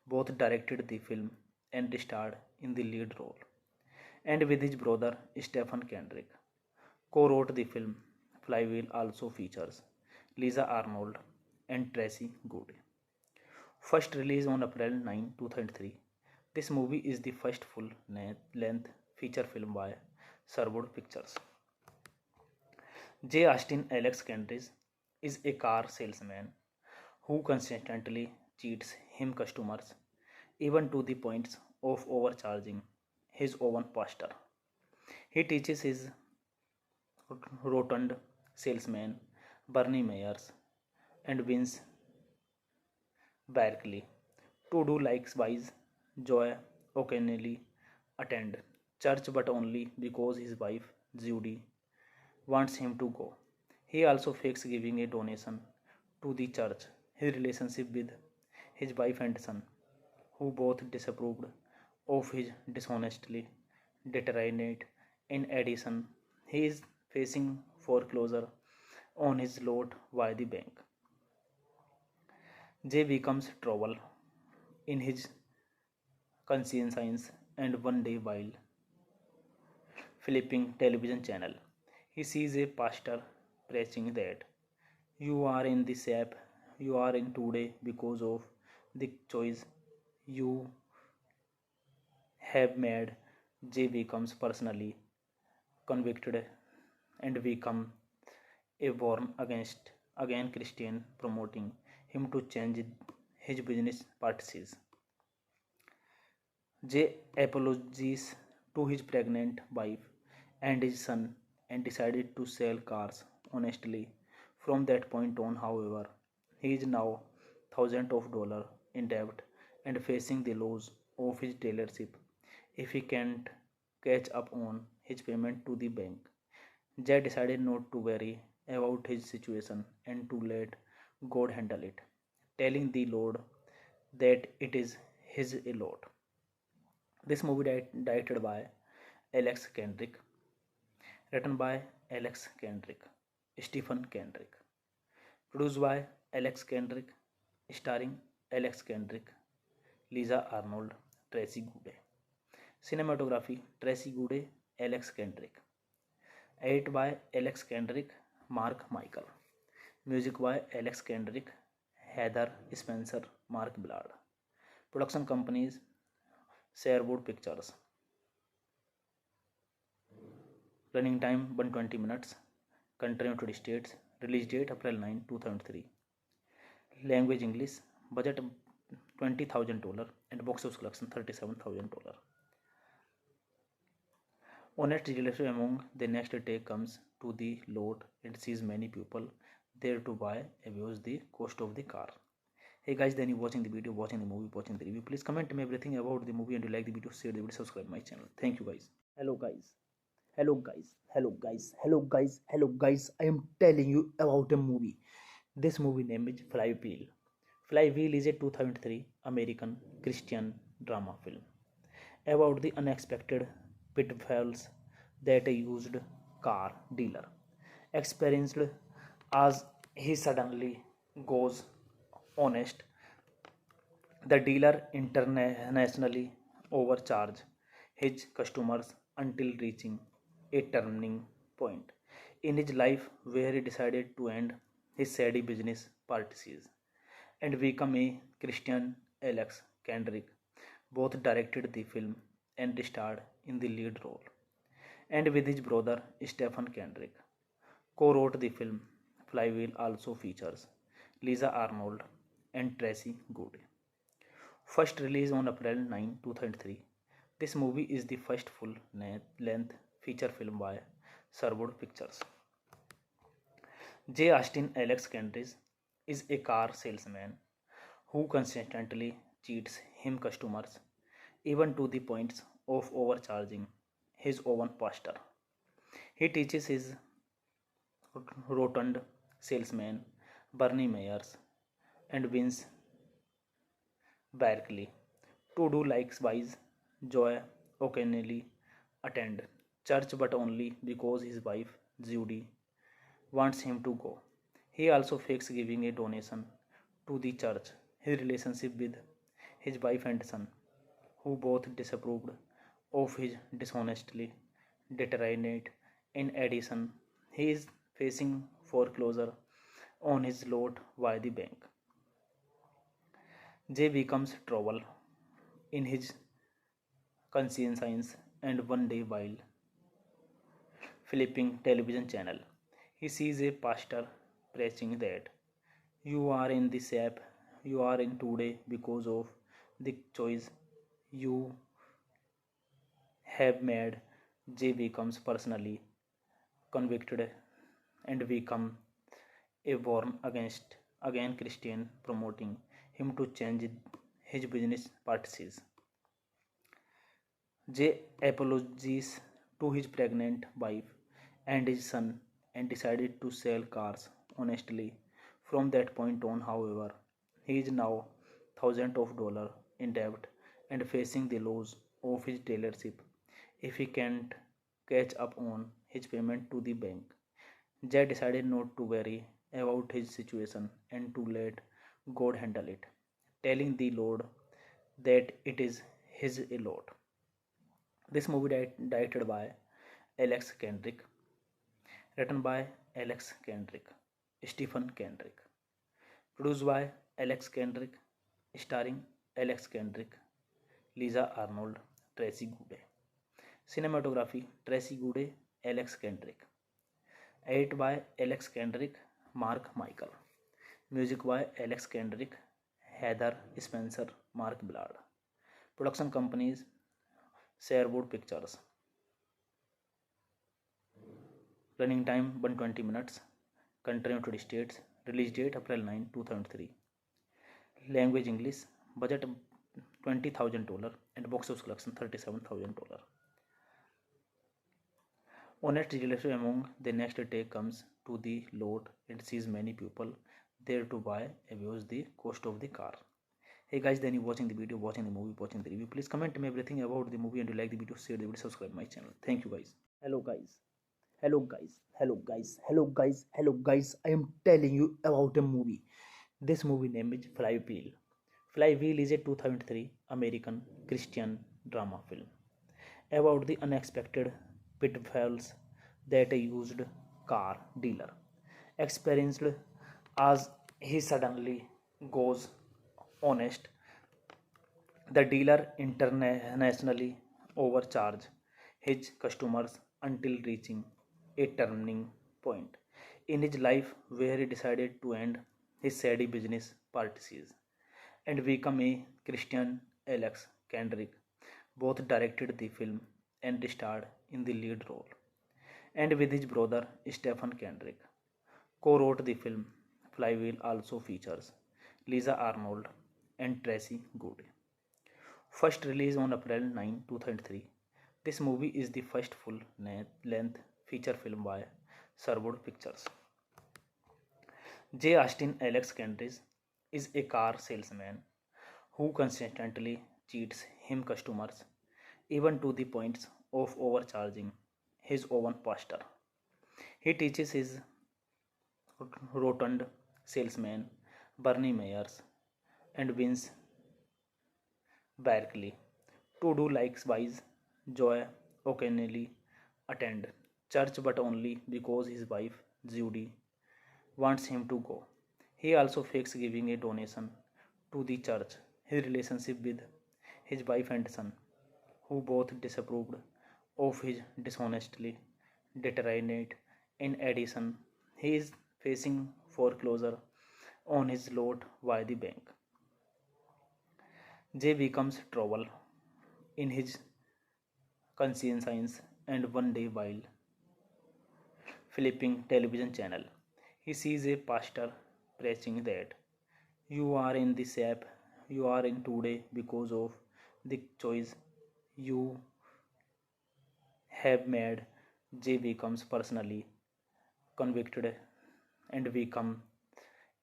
both directed the film and starred in the lead role, and with his brother Stephen Kendrick co-wrote the film. Flywheel also features Lisa Arnold and Tracy Goode. First released on April 9, 2003, this movie is the first full-length feature film by Sherwood Pictures. J. Austin Alex Kendrick is a car salesman who consistently cheats him customers, even to the point of overcharging his own pastor. He teaches his rotund salesman Bernie Myers and Vince Barkley to do likewise. Joy occasionally attend church but only because his wife Judy wants him to go. He also fakes giving a donation to the church. His relationship with his wife and son, who both disapproved of his dishonestly, deteriorate. In addition, he is facing foreclosure on his lot by the bank. Jay becomes trouble in his conscience, and one day while flipping television channel, he sees a pastor preaching that you are in the shape you are in today because of the choice you have made. Jay becomes personally convicted and become a born against again Christian, promoting him to change his business practices. Jay apologizes to his pregnant wife and his son and decided to sell cars honestly. From that point on, however, he is now thousands of dollars in debt and facing the loss of his dealership if he can't catch up on his payment to the bank. Jay decided not to worry about his situation and to let God handle it, telling the Lord that it is his lot. This movie directed by Alex Kendrick, written by Alex Kendrick, Stephen Kendrick, produced by Alex Kendrick, starring Alex Kendrick, Lisa Arnold, Tracy Goode. Cinematography Tracy Goode, Alex Kendrick. Edit by Alex Kendrick, Mark Michael. Music by Alex Kendrick, Heather Spencer, Mark Ballard. Production companies Sherwood Pictures. Running time 120 minutes. Country United States. Release date April 9, 2003. Language English. Budget $20,000 and box office collection $37,000. Honest relative among the next day comes to the lot and sees many people there to buy abuse the cost of the car. Hey guys, then you watching the video, watching the movie, watching the review. Please comment me everything about the movie and you like the video, share the video, subscribe my channel. Thank you guys. Hello guys. Hello guys. Hello guys. Hello guys. Hello guys. I am telling you about a movie. This movie name is Flywheel. Flywheel is a 2003 American Christian drama film about the unexpected pitfalls that a used car dealer experienced as he suddenly goes honest. The dealer internationally overcharges his customers until reaching a turning point in his life where he decided to end his shady business practices and become a Christian. Alex Kendrick both directed the film and starred in the lead role, and with his brother Stephen Kendrick co-wrote the film. Flywheel also features Lisa Arnold and Tracy Goode. First released on April 9, 2003, this movie is the first full-length feature film by Sherwood Pictures. J. Austin Alex Kendrick is a car salesman who consistently cheats him customers, even to the point of overcharging his own pastor. He teaches his rotund salesman Bernie Myers and Vince Barkley to do likewise. Joy occasionally attend church but only because his wife Judy wants him to go. He also fakes giving a donation to the church. His relationship with his wife and son, who both disapproved of his dishonestly, deteriorate. In addition, he is facing foreclosure on his lot by the bank. Jay becomes trouble in his conscience, and one day while flipping television channel, he sees a pastor preaching that you are in the shape you are in today because of the choice you have made. Jay becomes personally convicted and become a born against again Christian, promoting him to change his business practices. Jay apologizes to his pregnant wife and his son and decided to sell cars honestly. From that point on, however, he is now thousands of dollars in debt and facing the loss of his dealership if he can't catch up on his payment to the bank. Jay decided not to worry about his situation and to let God handle it, telling the Lord that it is his lot. This movie directed by Alex Kendrick, written by Alex Kendrick, Stephen Kendrick, produced by Alex Kendrick, starring Alex Kendrick, Lisa Arnold, Tracy Goode. Cinematography Tracy Goode, Alex Kendrick. Edit by Alex Kendrick, Mark Michael. Music by Alex Kendrick, Heather Spencer, Mark Ballard. Production companies Sherwood Pictures. Running time 120 minutes. Country United States. Release date April 9, 2003. Language English. Budget $20,000 and box office collection $37,000. Honest relative among the next day comes to the lot and sees many people there to buy abuse the cost of the car. Hey guys, then you watching the video, watching the movie, watching the review. Please comment me everything about the movie and you like the video, share the video, subscribe my channel. Thank you guys. Hello guys. Hello guys. Hello guys. Hello guys. Hello guys. I am telling you about a movie. This movie name is Flywheel. Flywheel is a 2003 American Christian drama film about the unexpected pitfalls that a used car dealer experienced as he suddenly goes honest. The dealer internationally overcharges his customers until reaching a turning point in his life where he decided to end his shady business practices and become a Christian. Alex Kendrick both directed the film and starred in the lead role, and with his brother Stephen Kendrick co-wrote the film. Flywheel also features Lisa Arnold and Tracy Goode. First released on April 9, 2003, this movie is the first full-length feature film by Sherwood Pictures. J. Austin Alex Kendrick is a car salesman who consistently cheats him customers, even to the point of overcharging his own pastor. He teaches his rotund salesman Bernie Myers and Vince Barkley to do likewise. Joy occasionally attend church but only because his wife Judy wants him to go. He also fakes giving a donation to the church. His relationship with his wife and son, who both disapproved of his dishonestly, deteriorate. In addition, he is facing foreclosure on his lot by the bank. Jay becomes trouble in his conscience, and one day while flipping television channel, he sees a pastor preaching that you are in the shape you are in today because of the choice you have made. Jay becomes personally convicted and become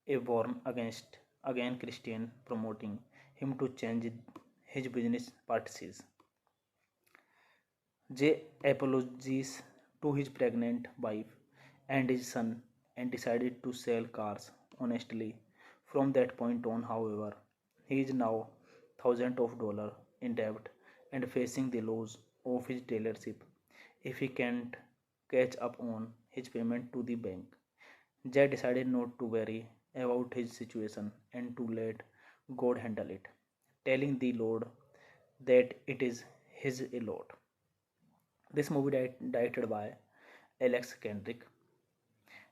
a born against again Christian, promoting him to change his business practices. Jay apologizes to his pregnant wife and his son and decided to sell cars honestly. From that point on, however, he is now thousands of dollars in debt and facing the loss of his dealership if he can't catch up on his payment to the bank. Jay decided not to worry about his situation and to let God handle it, telling the Lord that it is his lot. This movie directed by Alex Kendrick,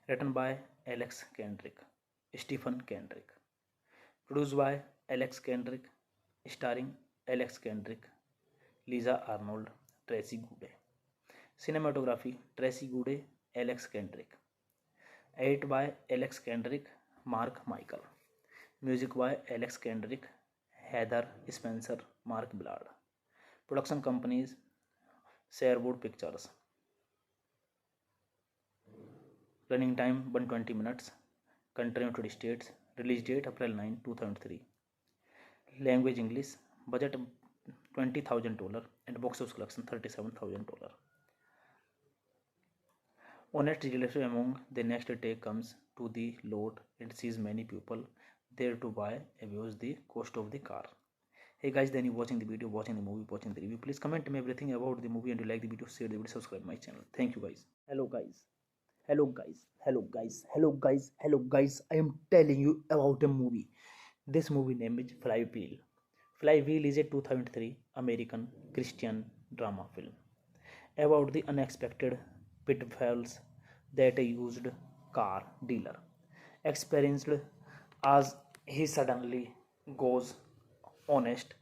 written by Alex Kendrick, Stephen Kendrick, produced by Alex Kendrick, starring Alex Kendrick, Lisa Arnold, Tracy Goode. Cinematography Tracy Goode, Alex Kendrick. Edited by Alex Kendrick, Mark Michael. Music by Alex Kendrick, Heather Spencer, Mark Ballard. Production companies Sherwood Pictures. Running time 120 minutes. Country United States. Release date April 9, 2003. Language English. Budget $20,000 and box office collection $37,000. Honest relationship among the next day comes to the lot and sees many people there to buy abuse the cost of the car. Hey guys, then you watching the video, watching the movie, watching the review. Please comment me everything about the movie and you like the video, share the video, subscribe my channel. Thank you guys. Hello guys. Hello guys. Hello guys. Hello guys. Hello guys. I am telling you about a movie. This movie name is Flywheel. Flywheel is a 2003 American Christian drama film about the unexpected pitfalls that a used car dealer experienced as he suddenly goes honest.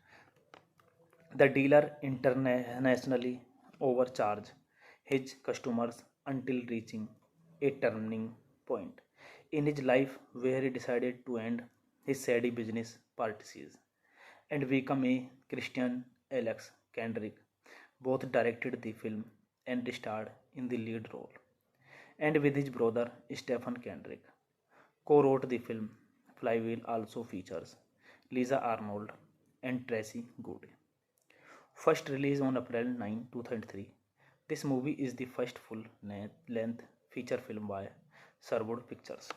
The dealer internationally overcharged his customers until reaching a turning point in his life where he decided to end his shady business practices and become a Christian. Alex Kendrick both directed the film and starred in the lead role, and with his brother Stephen Kendrick co-wrote the film. Flywheel also features Lisa Arnold and Tracy Goode. First released on April 9, 2003, this movie is the first full-length feature film by Sherwood Pictures.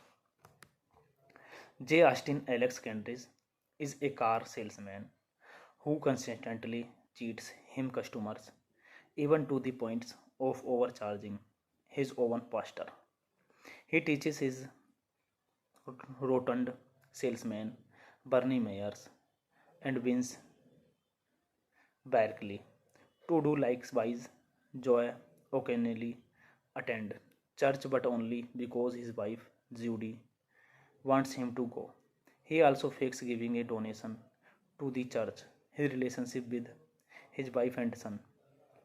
J. Austin Alex Kendrick is a car salesman who consistently cheats him customers, even to the point of overcharging his own pastor. He teaches his rotund salesman Bernie Myers and Vince Barkley to do likewise. Joy occasionally attend church but only because his wife Judy wants him to go. He also fakes giving a donation to the church. His relationship with his wife and son,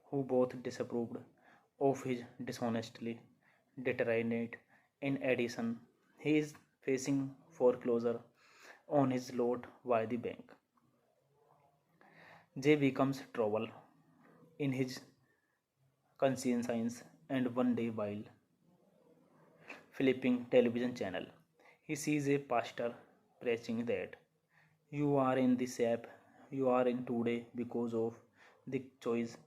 who both disapproved of his dishonestly, deteriorate. In addition, he is facing foreclosure on his lot by the bank. Jay becomes trouble in his conscience, and one day while flipping television channel, he sees a pastor preaching that you are in the sap you are in today because of the choice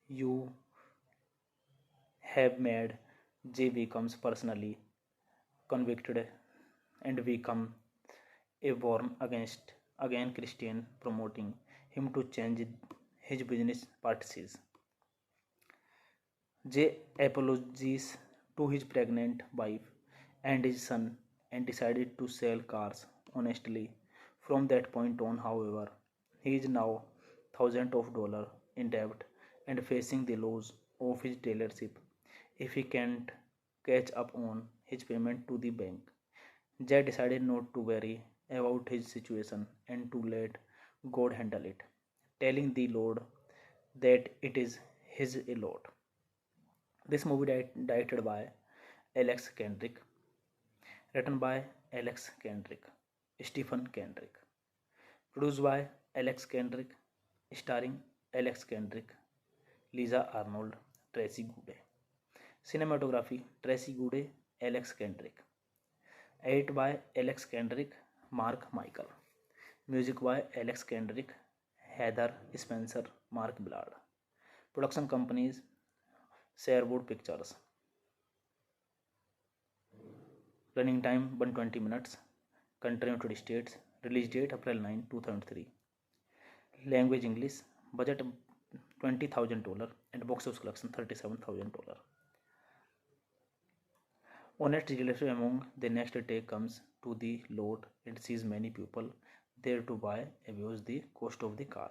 you have made. Jay becomes personally convicted and become a born again Christian, promoting him to change his business practices. Jay apologizes to his pregnant wife and his son and decided to sell cars honestly. From that point on, however, he is now thousands of dollars in debt and facing the loss of his dealership if he can't catch up on his payment to the bank. Jay decided not to worry about his situation and to let God handle it, telling the Lord that it is his lot. This movie directed by Alex Kendrick, written by Alex Kendrick, Stephen Kendrick, produced by Alex Kendrick, starring Alex Kendrick, Lisa Arnold, Tracy Goode. Cinematography Tracy Goode, Alex Kendrick. Edited by Alex Kendrick, Mark Michael. Music by Alex Kendrick, Heather Spencer, Mark Ballard. Production companies Sherwood Pictures. Running time 120 minutes. Country United States. Release date April 9, 2003. Language English. Budget $20,000 and box office collection $37,000. Honest relationship among the next day comes to the lot and sees many people there to buy abuse the cost of the car.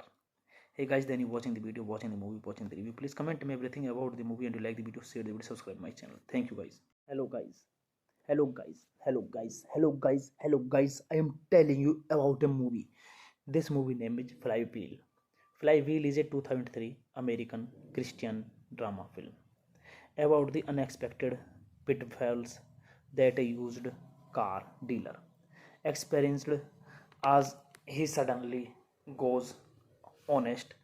Hey guys, then you watching the video, watching the movie, watching the review. Please comment me everything about the movie and you like the video, share the video, subscribe my channel. Thank you guys. Hello guys. Hello guys. Hello guys. Hello guys. Hello guys. I am telling you about a movie. This movie name is Flywheel. Flywheel is a 2003 American Christian drama film about the unexpected pitfalls that a used car dealer experienced as he suddenly goes honest.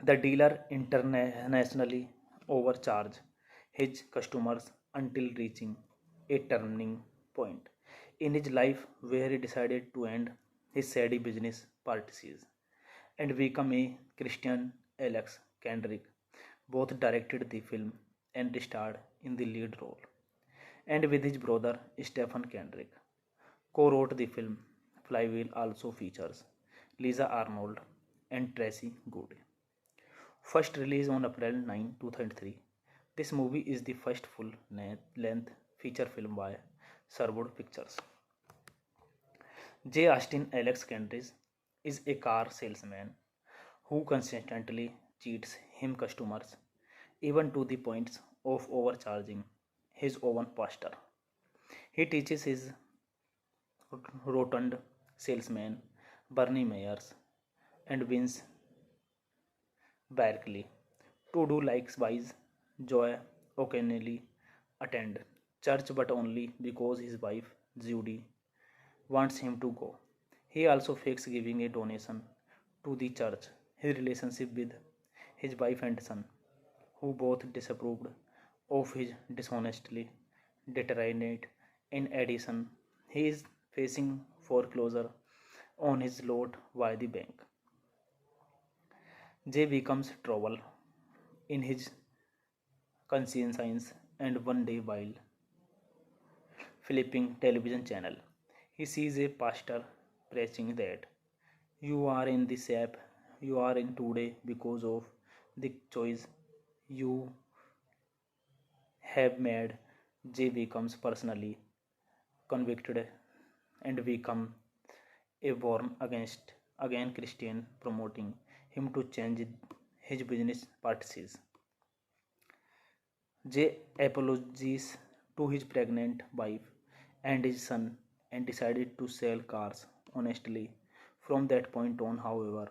The dealer internationally overcharges his customers until reaching a turning point in his life where he decided to end his shady business practices and become a Christian. Alex Kendrick both directed the film and starred in the lead role, and with his brother Stephen Kendrick co-wrote the film. Flywheel also features Lisa Arnold and Tracy Goode. First released on April 9, 2003, this movie is the first full-length feature film by Sherwood Pictures. J. Austin Alex Kendrick is a car salesman who consistently cheats him customers, even to the point of overcharging his own pastor. He teaches his rotund salesman Bernie Myers and Vince Barkley to do likewise. Joy occasionally attend church but only because his wife Judy wants him to go. He also fakes giving a donation to the church. His relationship with his wife and son, who both disapproved of his dishonestly, deteriorate. In addition, he is facing foreclosure on his lot by the bank. Jay becomes trouble in his conscience, and one day while flipping television channel, he sees a pastor preaching that you are in the sap you are in today because of the choice you have made. Jay becomes personally convicted and become a born again Christian, promoting him to change his business practices. Jay apologizes to his pregnant wife and his son and decided to sell cars honestly. From that point on, however,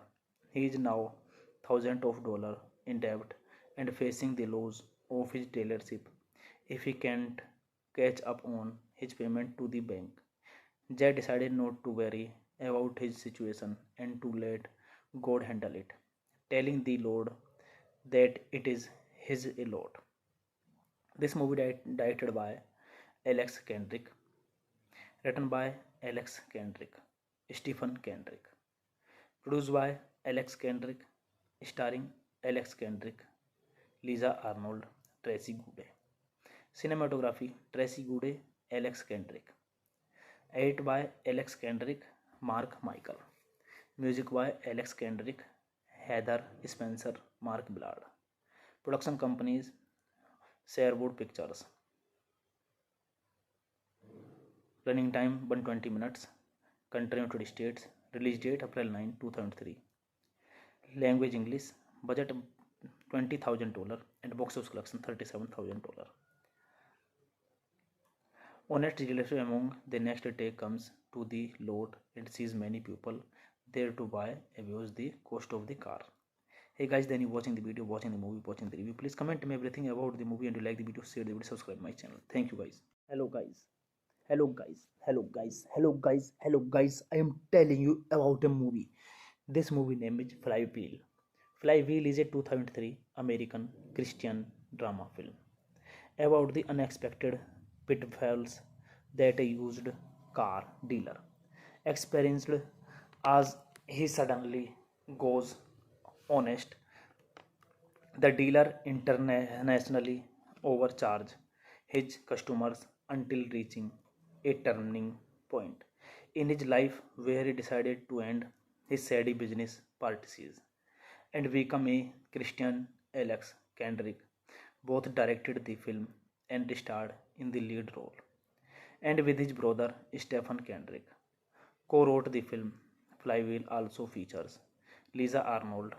he is now thousands of dollars in debt and facing the loss of his dealership if he can't catch up on his payment to the bank. Jay decided not to worry about his situation and to let God handle it, telling the Lord that it is his lot. This movie directed by Alex Kendrick, written by Alex Kendrick, Stephen Kendrick, produced by Alex Kendrick, starring Alex Kendrick, Lisa Arnold, Tracy Goode. Cinematography Tracy Goode, Alex Kendrick. Edited by Alex Kendrick, Mark Michael. Music by Alex Kendrick, Heather Spencer, Mark Ballard. Production companies Sherwood Pictures. Running time 120 minutes. Country United States. Release date April 9, 2003. Language English. Budget $20,000 and box office collection $37,000. Honest relationship among the next day comes to the lot and sees many people there to buy abuse the cost of the car. Hey guys, then you watching the video, watching the movie, watching the review. Please comment me everything about the movie and you like the video, share the video, subscribe my channel. Thank you guys. Hello guys. Hello guys. Hello guys. Hello guys. Hello guys. I am telling you about a movie. This movie name is Flywheel. Flywheel is a 2003 American Christian drama film about the unexpected pitfalls that a used car dealer experienced as he suddenly goes honest. The dealer internationally overcharged his customers until reaching a turning point in his life where he decided to end his shady business practices and become a Christian. Alex Kendrick both directed the film and starred in the lead role, and with his brother Stephen Kendrick co-wrote the film. Flywheel also features Lisa Arnold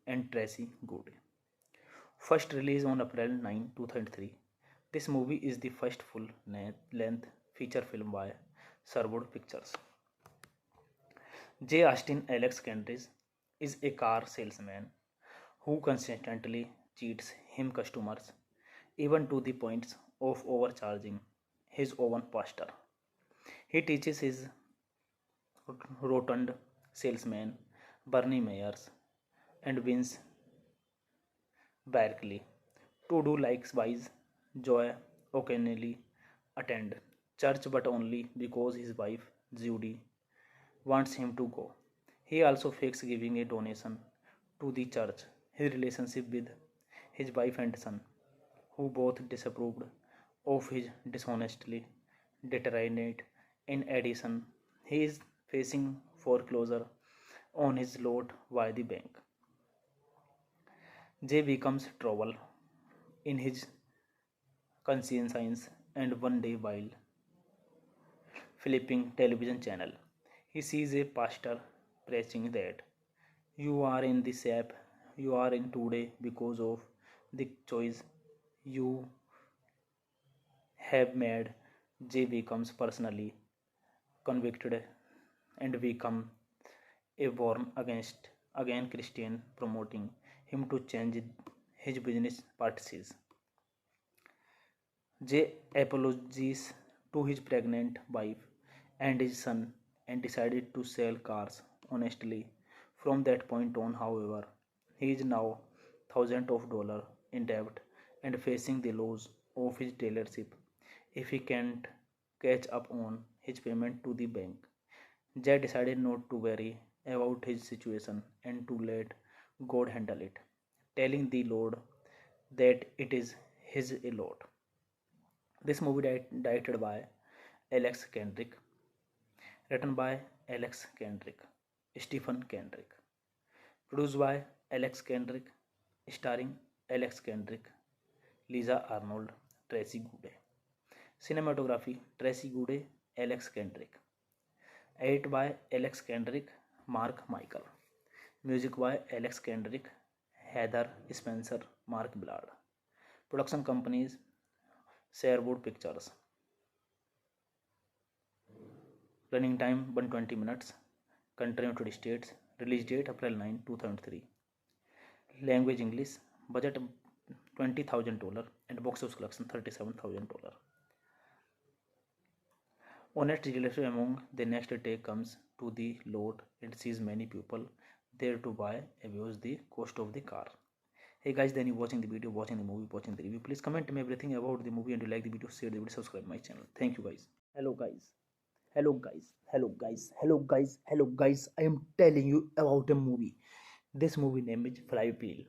and Tracy Goode. First released on April 9, 2003, this movie is the first full-length feature film by Sherwood Pictures. J. Austin Alex Kendrick is a car salesman who consistently cheats him customers, even to the point of overcharging his own pastor. He teaches his rotund salesman Bernie Myers and Vince Barkley to do likewise. Joy occasionally attend church but only because his wife Judy wants him to go. He also fakes giving a donation to the church. His relationship with his wife and son, who both disapproved of his dishonestly, deteriorate. In addition, he is facing foreclosure on his lot by the bank. Jay becomes trouble in his conscience, and one day while flipping television channel, he sees a pastor preaching that you are in the shape you are in today because of the choice you have made. Jay becomes personally convicted and become a born against again Christian, promoting him to change his business practices. Jay apologizes to his pregnant wife and his son and decided to sell cars honestly. From that point on, however, he is now thousands of dollars in debt and facing the loss of his dealership if he can't catch up on his payment to the bank. Jay decided not to worry about his situation and to let God handle it, telling the Lord that it is his lot. This movie directed by Alex Kendrick, written by Alex Kendrick, Stephen Kendrick, produced by Alex Kendrick, starring Alex Kendrick, Lisa Arnold, Tracy Goode. Cinematography Tracy Goode, Alex Kendrick. Edited by Alex Kendrick, Mark Michael. Music by Alex Kendrick, Heather Spencer, Mark Ballard. Production companies Sherwood Pictures. Running time 120 minutes. Country United States. Release date April 9, 2003. Language English. Budget $20,000 and box office collection $37,000. Honest relative among the next day comes to the lot and sees many people there to buy abuse the cost of the car. Hey guys, then you watching the video, watching the movie, watching the review. Please comment me everything about the movie and you like the video, share the video, subscribe my channel. Thank you guys. Hello guys. Hello guys. Hello guys. Hello guys. Hello guys. I am telling you about a movie. This movie name is Flywheel.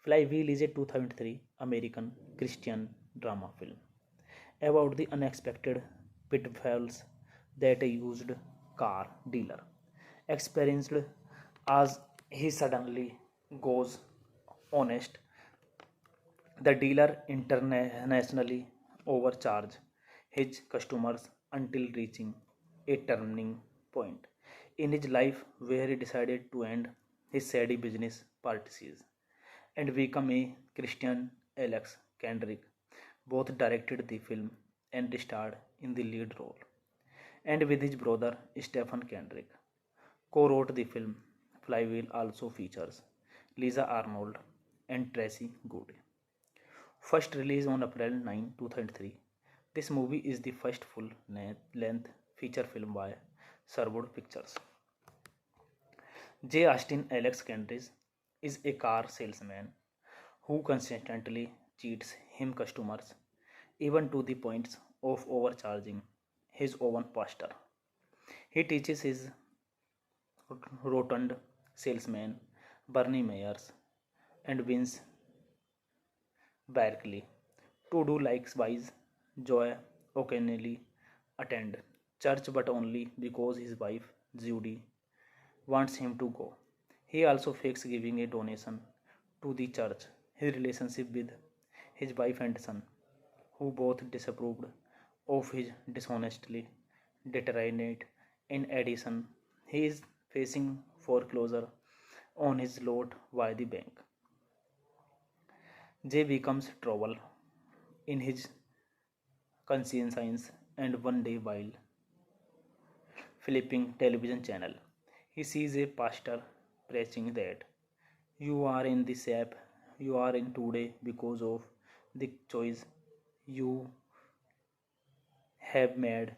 Flywheel is a 2003 American Christian drama film about the unexpected pitfalls that a used car dealer experienced as he suddenly goes honest. The dealer internationally overcharges his customers until reaching a turning point in his life where he decided to end his shady business practices and become a Christian. Alex Kendrick both directed the film and starred in the lead role, and with his brother Stephen Kendrick co-wrote the film. Flywheel also features Lisa Arnold and Tracy Goode. First released on April 9, 2003, this movie is the first full-length feature film by Sherwood Pictures. J. Austin Alex Kendrick is a car salesman who consistently cheats him customers, even to the point of overcharging his own pastor. He teaches his rotund salesman Bernie Myers and Vince Barkley to do likewise. Joy occasionally attend church but only because his wife Judy wants him to go. He also fakes giving a donation to the church. His relationship with his wife and son, who both disapproved of his dishonestly, deteriorate. In addition, he is facing foreclosure on his lot by the bank. Jay becomes trouble in his conscience, and one day while flipping television channel, he sees a pastor preaching that you are in the shape you are in today because of the choice you have made.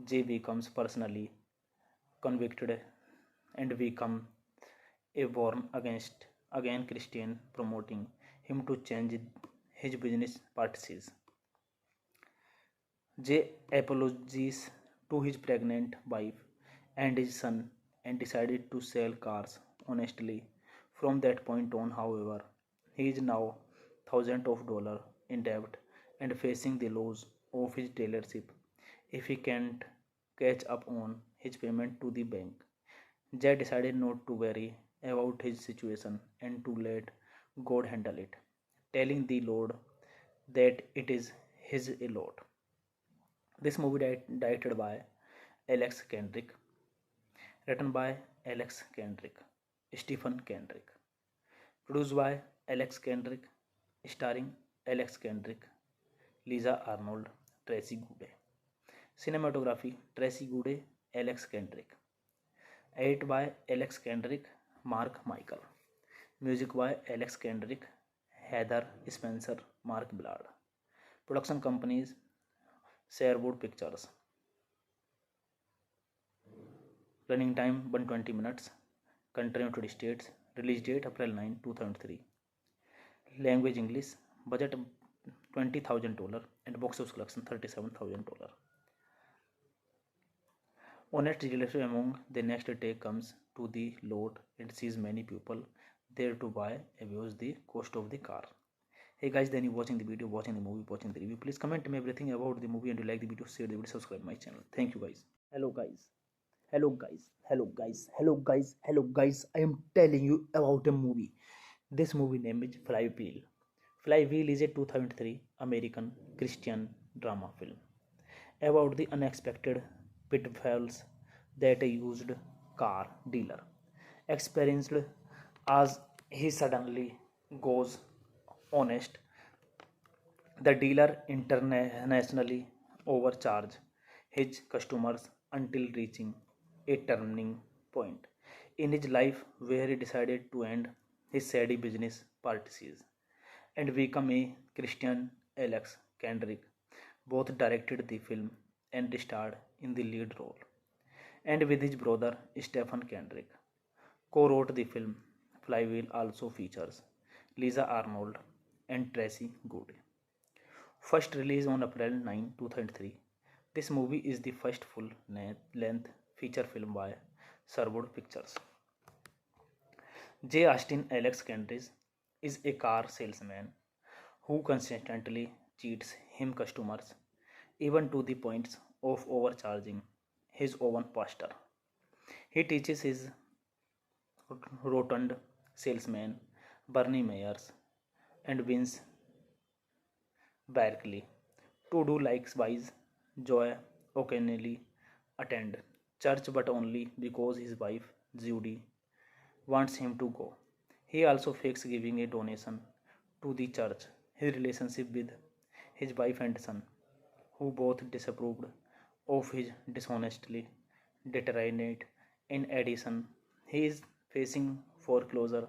Jay becomes personally convicted and become a born against again Christian, promoting him to change his business practices. Jay apologizes to his pregnant wife and his son and decided to sell cars honestly. From that point on, however, he is now thousands of dollars in debt and facing the loss of his dealership if he can't catch up on his payment to the bank. Jay decided not to worry about his situation and to let God handle it, telling the Lord that it is his lot. This movie directed by Alex Kendrick, written by Alex Kendrick, Stephen Kendrick, produced by Alex Kendrick, starring Alex Kendrick, Lisa Arnold, Tracy Goode. Cinematography Tracy Goode, Alex Kendrick. Edit by Alex Kendrick, Mark Michael. Music by Alex Kendrick, Heather Spencer, Mark Ballard. Production companies Sherwood Pictures. Running time 120 minutes. Country United States. Release date April 9, 2003. Language English. Budget $20,000 and box office collection $37,000. Honest relative among the next day comes to the lot and sees many people there to buy abuse the cost of the car. Hey guys, then you watching the video, watching the movie, watching the review. Please comment me everything about the movie and you like the video, share the video, subscribe my channel. Thank you guys. Hello guys. Hello guys. Hello guys. Hello guys. Hello guys. I am telling you about a movie. This movie name is Flywheel. Flywheel is a 2003 American Christian drama film about the unexpected pitfalls that a used car dealer experienced as he suddenly goes honest. The dealer internationally overcharged his customers until reaching a turning point in his life where he decided to end his shady business practices and become a Christian. Alex Kendrick both directed the film and starred in the lead role, and with his brother Stephen Kendrick co-wrote the film. Flywheel also features Lisa Arnold and Tracy Goode. First released on April 9, 2003, this movie is the first full-length feature film by Sherwood Pictures. J. Austin Alex Kendrick is a car salesman who consistently cheats him customers, even to the point of overcharging his own pastor. He teaches his rotund salesman Bernie Myers and Vince Barkley to do likewise. Joy occasionally attend church but only because his wife Judy wants him to go. He also fakes giving a donation to the church. His relationship with his wife and son, who both disapproved of his dishonestly, deteriorate. In addition, he is facing foreclosure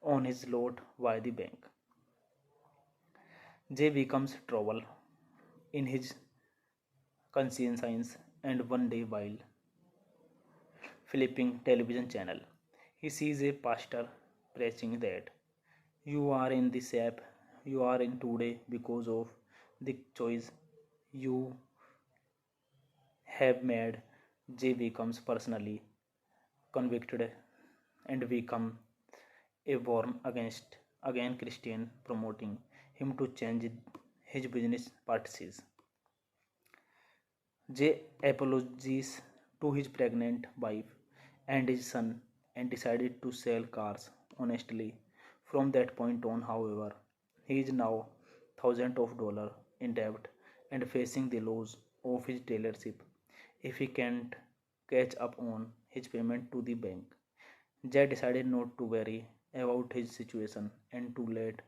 on his lot by the bank. Jay becomes trouble in his conscience, and one day while flipping television channel, he sees a pastor preaching that you are in the shape you are in today because of the choice you have made. Jay becomes personally convicted and become a born again Christian, promoting him to change his business practices. Jay apologizes to his pregnant wife and his son and decided to sell cars honestly. From that point on, however, he is now thousands of dollars in debt and facing the loss of his dealership if he can't catch up on his payment to the bank. Jay decided not to worry about his situation and to let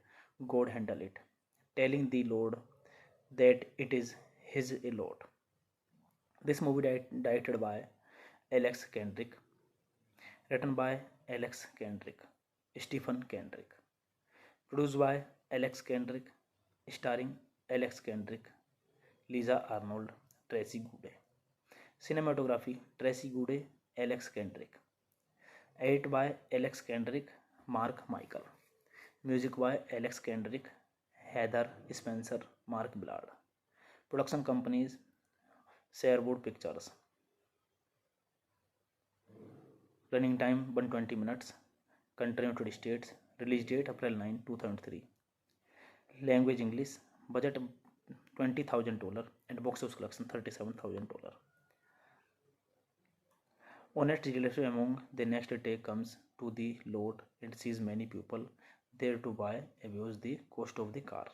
God handle it, telling the Lord that it is his lot. This movie directed by Alex Kendrick, written by Alex Kendrick, Stephen Kendrick, produced by Alex Kendrick, starring Alex Kendrick, Lisa Arnold, Tracy Goode. Cinematography Tracy Goode, Alex Kendrick. Edited by Alex Kendrick, Mark Michael. Music by Alex Kendrick, Heather Spencer, Mark Ballard. Production companies Sherwood Pictures. Running time 120 minutes. Country United States. Release date April 9, 2003. Language English. Budget $20,000 and box office collection $37,000. Honest relationship among the next day comes to the lot and sees many people there to buy abuse the cost of the car.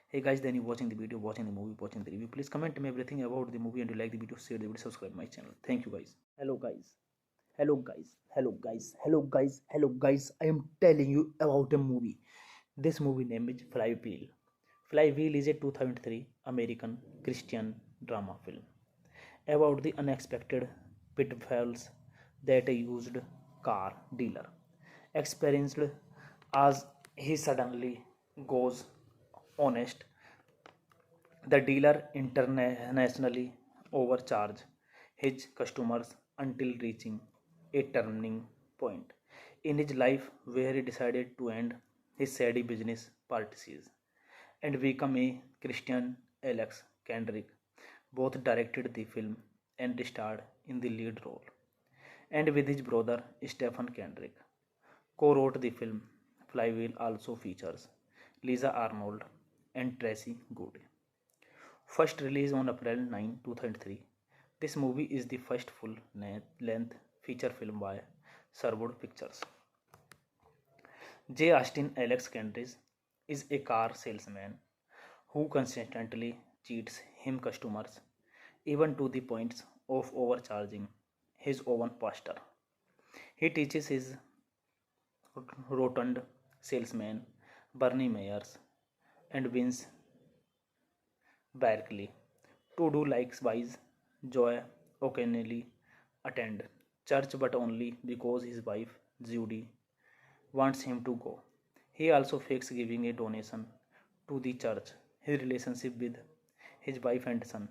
Hey guys, then you watching the video, watching the movie, watching the review. Please comment me everything about the movie and you like the video, share the video, subscribe my channel. Thank you guys. Hello guys. Hello guys. Hello guys. Hello guys. Hello guys. I am telling you about a movie. This movie name is Flywheel. Flywheel is a 2003 American Christian drama film about the unexpected pitfalls that a used car dealer experienced as he suddenly goes honest. The dealer internationally overcharged his customers until reaching a turning point in his life where he decided to end his shady business practices and become a Christian. Alex Kendrick both directed the film and starred in the lead role, and with his brother Stephen Kendrick co-wrote the film. Flywheel also features Lisa Arnold and Tracy Goode. First released on April 9, 2003, this movie is the first full-length feature film by Sherwood Pictures. J. Austin Alex Kendrick is a car salesman who consistently cheats him customers, even to the point of overcharging his own pastor. He teaches his rotund salesman Bernie Myers and Vince Berkeley. To do likewise, Joy occasionally attend church but only because his wife Judy wants him to go. He also fakes giving a donation to the church. His relationship with his wife and son,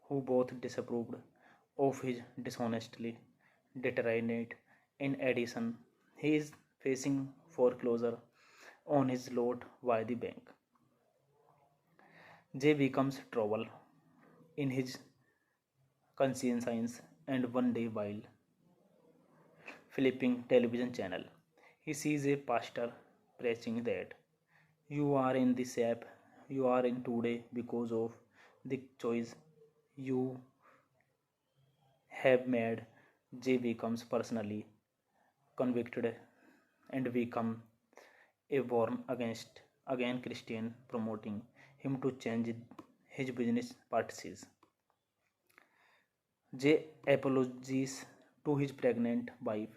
who both disapproved of his dishonestly, deteriorate. In addition, he is facing foreclosure on his lot by the bank. Jay becomes trouble in his conscience, and one day while flipping television channel, he sees a pastor preaching that you are in the shape you are in today because of the choice you have made. Jay becomes personally convicted and become a born again Christian, promoting him to change his business practices. Jay apologizes to his pregnant wife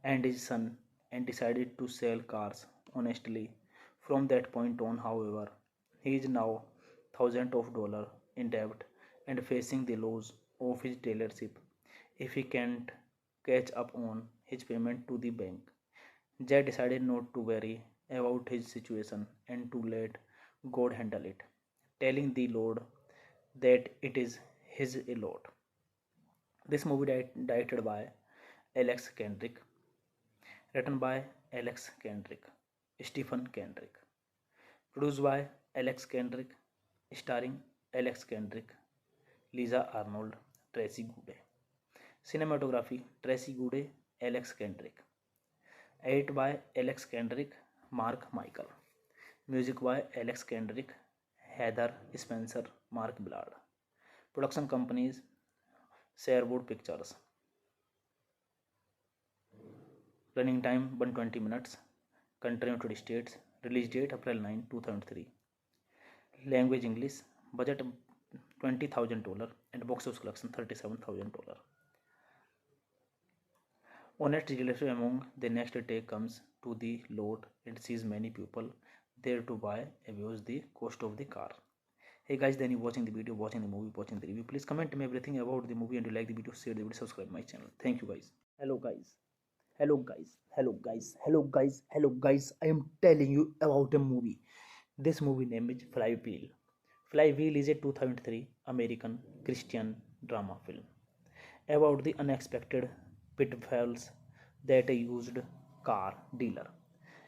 and his son and decided to sell cars honestly. From that point on, however, he is now thousands of dollars in debt and facing the loss of his dealership if he can't catch up on his payment to the bank. Jay decided not to worry about his situation and to let God handle it, telling the Lord that it is his lot. This movie directed by Alex Kendrick, written by Alex Kendrick, Stephen Kendrick, produced by Alex Kendrick, starring Alex Kendrick, Lisa Arnold, Tracy Goode. Cinematography Tracy Goode, Alex Kendrick. Edited by Alex Kendrick, Mark Michael. Music by Alex Kendrick, Heather Spencer, Mark Ballard. Production companies Sherwood Pictures. Running time 120 minutes. Country United States. Release date April 9, 2003. Language English. Budget $20,000 and box office collection $37,000. Honest relationship among the next day comes to the lot and sees many people there to buy abuse the cost of the car. Hey guys, then you watching the video, watching the movie, watching the review. Please comment me everything about the movie and you like the video, share the video, subscribe my channel. Thank you guys. Hello guys. Hello guys. Hello guys. Hello guys. Hello guys. I am telling you about a movie. This movie name is Flywheel. Flywheel is a 2003 American Christian drama film about the unexpected pitfalls that a used car dealer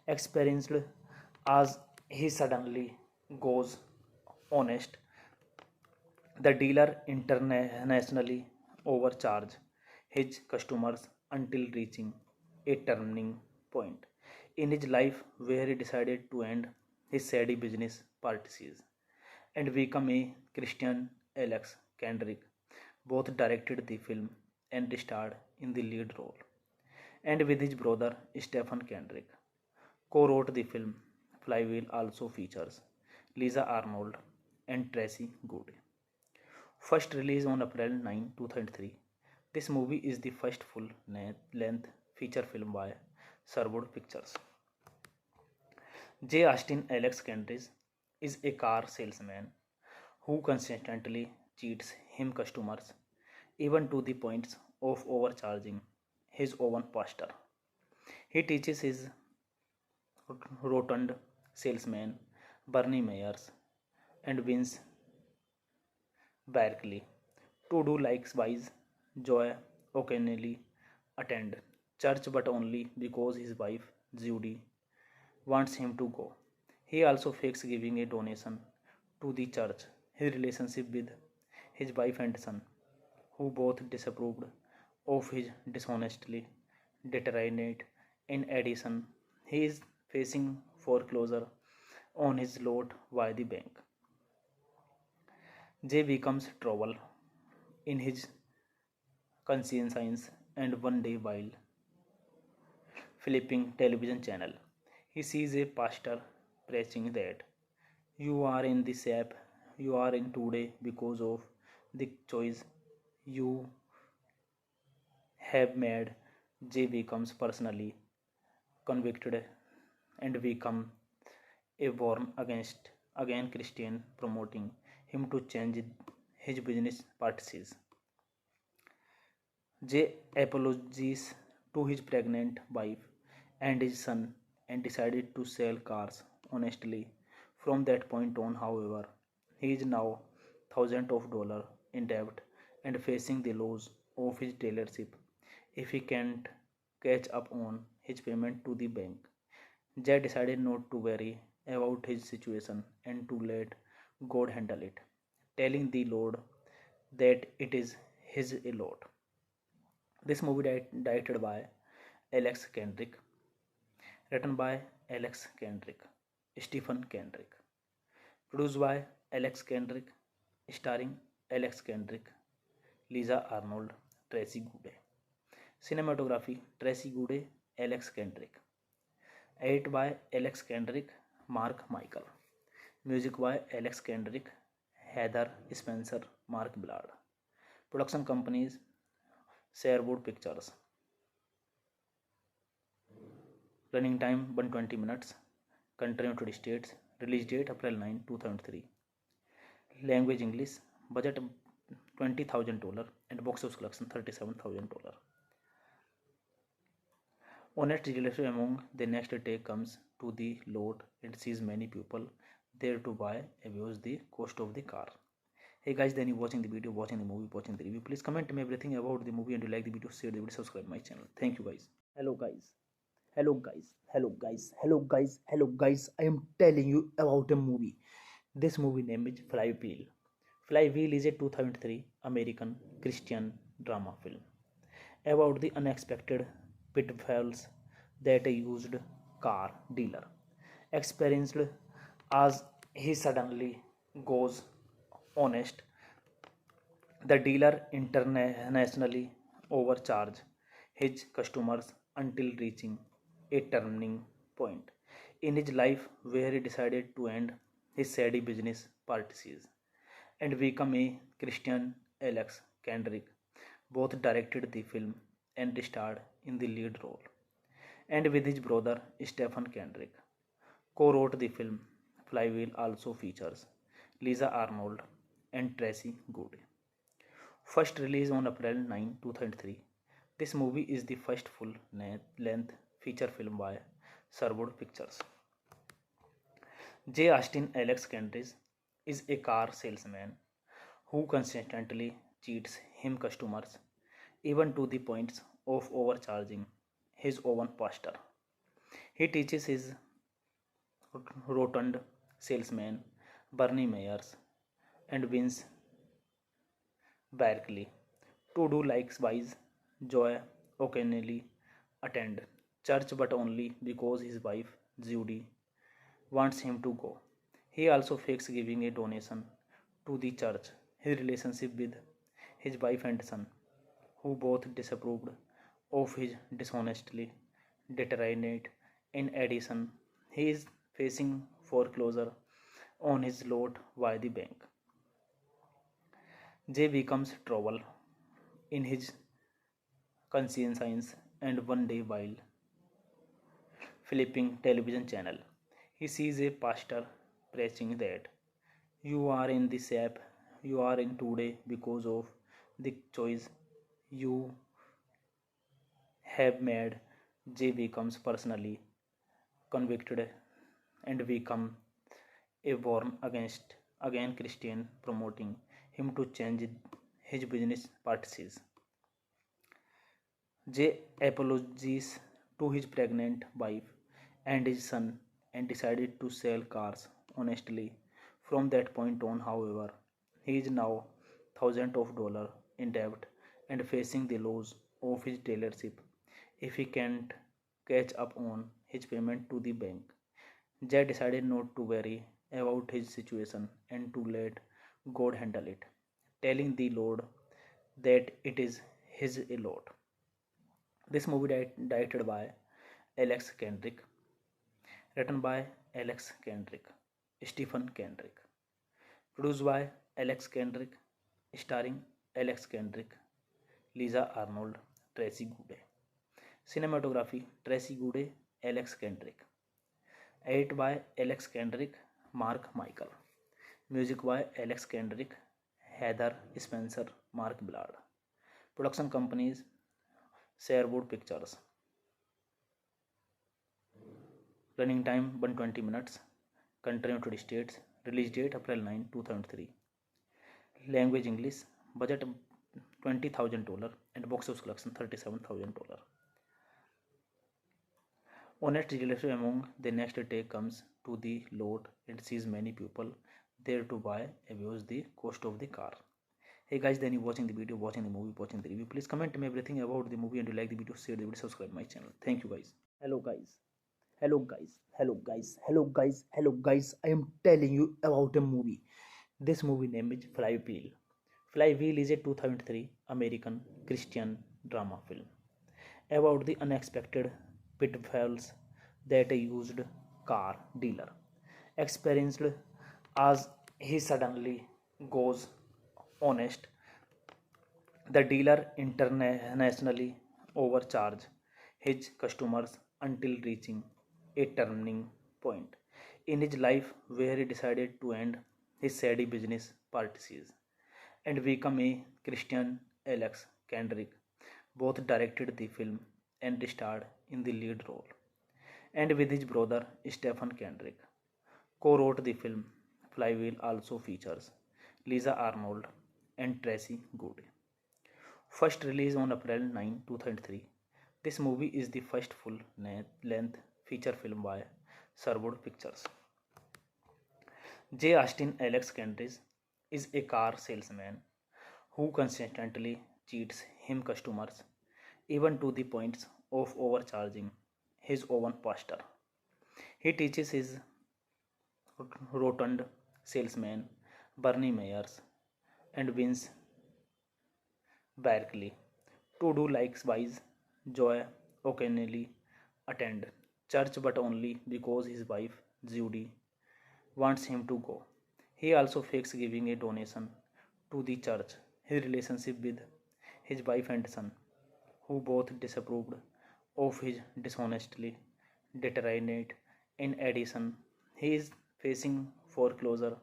experienced as he suddenly goes honest. The dealer internationally overcharged his customers until reaching a turning point in his life where he decided to end his shady business practices and become a Christian. Alex Kendrick both directed the film and starred in the lead role, and with his brother Stephen Kendrick co-wrote the film. Flywheel also features Lisa Arnold and Tracy Goode. First released on April 9, 2003, this movie is the first full-length feature film by Sherwood Pictures. J. Austin Alex Kendrick is a car salesman who consistently cheats him customers, even to the point of overcharging his own pastor. He teaches his rotund salesman Bernie Myers and Vince Berkeley to do likewise. Joy occasionally attend church but only because his wife Judy wants him to go. He also fakes giving a donation to the church. His relationship with his wife and son, who both disapproved of his dishonestly, deteriorate. In addition, he is facing foreclosure on his lot by the bank. Jay becomes trouble in his conscience, and one day while flipping television channel, he sees a pastor preaching that you are in the shape you are in today because of the choice you have made. Jay becomes personally convicted and become a born again Christian, promoting him to change his business practices. Jay apologizes to his pregnant wife and his son and decided to sell cars honestly. From that point on, however, he is now thousands of dollars in debt and facing the loss of his dealership if he can't catch up on his payment to the bank. Jay decided not to worry about his situation and to let God handle it, telling the Lord that it is his lot. This movie directed by Alex Kendrick, written by Alex Kendrick, Stephen Kendrick, produced by Alex Kendrick, starring Alex Kendrick, Lisa Arnold, Tracy Goode. Cinematography Tracy Goode, Alex Kendrick. Edit by Alex Kendrick, Mark Michael. Music by Alex Kendrick, Heather Spencer, Mark Ballard. Production companies Sherwood Pictures. Running time 120 minutes. Country United States. Release date April 9, 2003. Language English. Budget $20,000 and box office collection $37,000. Honest relationship among the next day comes to the lot and sees many people there to buy abuse the cost of the car. Hey guys, then you watching the video, watching the movie, watching the review. Please comment me everything about the movie and you like the video, share the video, subscribe my channel. Thank you guys. Hello guys. Hello guys. Hello guys. Hello guys. Hello guys. I am telling you about a movie. This movie name is Flywheel. Flywheel is a 2003 American Christian drama film about the unexpected pitfalls that a used car dealer experienced as he suddenly goes honest. The dealer internationally overcharged his customers until reaching a turning point in his life where he decided to end his shady business practices and become a Christian. Alex Kendrick both directed the film and starred in the lead role, and with his brother Stephen Kendrick co-wrote the film. Flywheel also features Lisa Arnold and Tracy Goode. First released on April 9, 2003, this movie is the first full-length feature film by Sherwood Pictures. J. Austin Alex Kendrick is a car salesman who consistently cheats him customers, even to the point of overcharging his own pastor. He teaches his rotund salesman Bernie Myers and Vince Barkley to do likewise. Joy occasionally attend church but only because his wife Judy wants him to go. He also fakes giving a donation to the church. His relationship with his wife and son, who both disapproved of his dishonestly, deteriorate. In addition, he is facing foreclosure on his lot by the bank. Jay becomes trouble in his conscience, and one day while flipping television channel, he sees a pastor preaching that you are in the shape you are in today because of the choice you have made. Jay becomes personally convicted and become a born again Christian, promoting him to change his business practices. Jay apologizes to his pregnant wife and his son and decided to sell cars honestly. From that point on, however, he is now thousands of dollars in debt and facing the loss of his dealership if he can't catch up on his payment to the bank. Jay decided not to worry about his situation and to let God handle it, telling the Lord that it is his lot. This movie directed by Alex Kendrick, written by Alex Kendrick, Stephen Kendrick, produced by Alex Kendrick, starring Alex Kendrick, Lisa Arnold, Tracy Goode. Cinematography Tracy Goode, Alex Kendrick. Edit by Alex Kendrick, Mark Michael. Music by Alex Kendrick, Heather Spencer, Mark Ballard. Production companies Sherwood Pictures. Running time 120 minutes. Country United States. Release date April 9, 2003. Language English. Budget $20,000 and box office collection $37,000. Honest relative among the next day comes to the lot and sees many people there to buy abuse the cost of the car. Hey guys, then you watching the video, watching the movie, watching the review. Please comment me everything about the movie and you like the video, share the video, subscribe my channel. Thank you guys. Hello guys. Hello guys. Hello guys. Hello guys. Hello guys. I am telling you about a movie. This movie name is Flywheel. Flywheel is a 2003 American Christian drama film about the unexpected pitfalls that a used car dealer experienced as he suddenly goes honest. The dealer internationally overcharges his customers until reaching a turning point in his life where he decided to end his shady business practices and become a Christian. Alex Kendrick both directed the film and starred in the lead role, and with his brother Stephen Kendrick, co-wrote the film. Flywheel also features Lisa Arnold and Tracy Goode. First released on April 9, 2003, this movie is the first full-length feature film by Sherwood Pictures. J. Austin Alex Kendrick is a car salesman who consistently cheats him customers, even to the point of overcharging his own pastor. He teaches his rotund salesman Bernie Myers and Vince Barkley to do likewise. Joy occasionally attend church but only because his wife Judy wants him to go. He also fakes giving a donation to the church. His relationship with his wife and son, who both disapproved of his dishonestly, deteriorate. In addition, he is facing foreclosure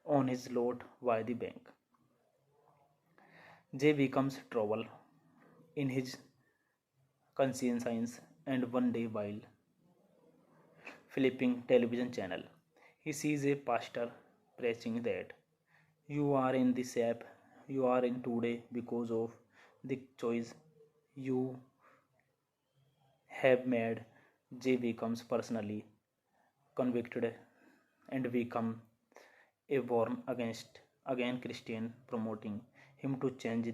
on his lot by the bank. Jay becomes trouble in his conscience, and one day while flipping television channel, he sees a pastor preaching that you are in the shape you are in today because of the choice you have made. Jay becomes personally convicted and become a born against again Christian, promoting him to change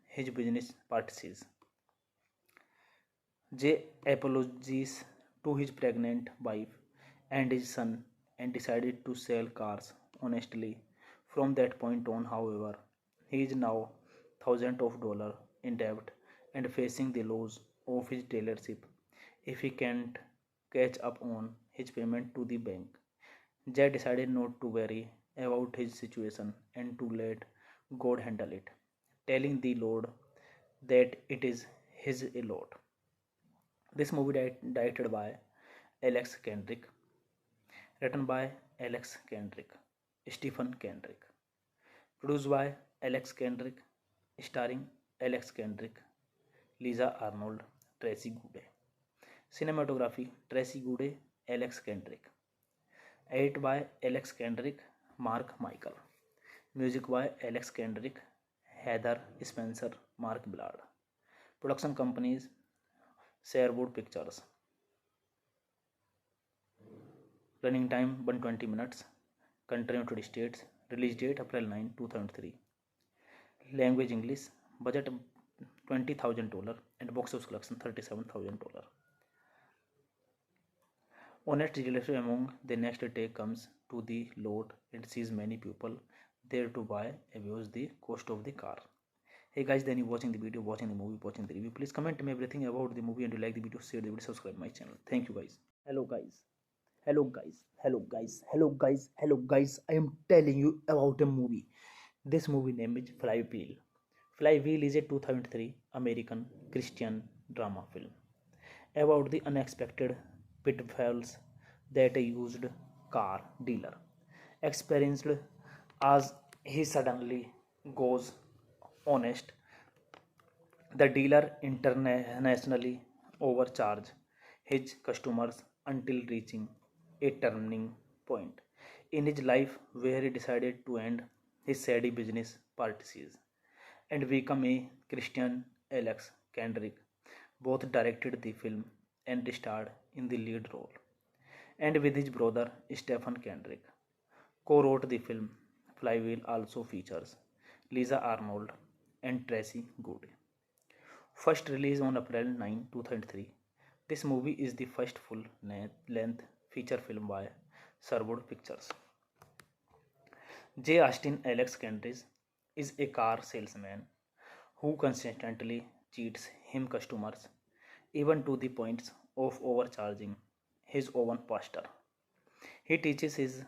his business practices. Jay apologizes to his pregnant wife and his son and decided to sell cars honestly. From that point on, however, he is now thousands of dollars in debt and facing the loss of his dealership if he can't catch up on his payment to the bank. Jay decided not to worry about his situation and to let God handle it, telling the Lord that it is his lot. This movie directed by Alex Kendrick, written by Alex Kendrick, Stephen Kendrick, produced by Alex Kendrick, starring Alex Kendrick, Lisa Arnold, Tracy Goode. Cinematography Tracy Goode, Alex Kendrick. Edit by Alex Kendrick, Mark Michael. Music by Alex Kendrick, Heather Spencer, Mark Ballard. Production companies Sherwood Pictures. Running time 120 minutes. Country United States. Release date April 9, 2003. Language English. Budget $20,000 and box office collection $37,000. Honest relative among the next day comes to the lot and sees many people there to buy abuse the cost of the car. Hey guys, then you watching the video, watching the movie, watching the review. Please comment me everything about the movie and you like the video, share the video, subscribe my channel. Thank you guys. Hello guys. Hello guys. Hello guys. Hello guys. Hello guys. I am telling you about a movie. This movie name is Flywheel. Flywheel is a 2003 American Christian drama film about the unexpected pitfalls that a used car dealer experienced as he suddenly goes honest. The dealer internationally overcharge his customers until reaching a turning point in his life where he decided to end his shady business practices and become a Christian. Alex Kendrick both directed the film and starred in the lead role, and with his brother Stephen Kendrick co-wrote the film. Flywheel also features Lisa Arnold and Tracy Goode. First released on April 9, 2003, this movie is the first full-length feature film by Sherwood Pictures. J. Austin Alex Kendrick is a car salesman who consistently cheats him customers, even to the point of overcharging his own pastor. He teaches his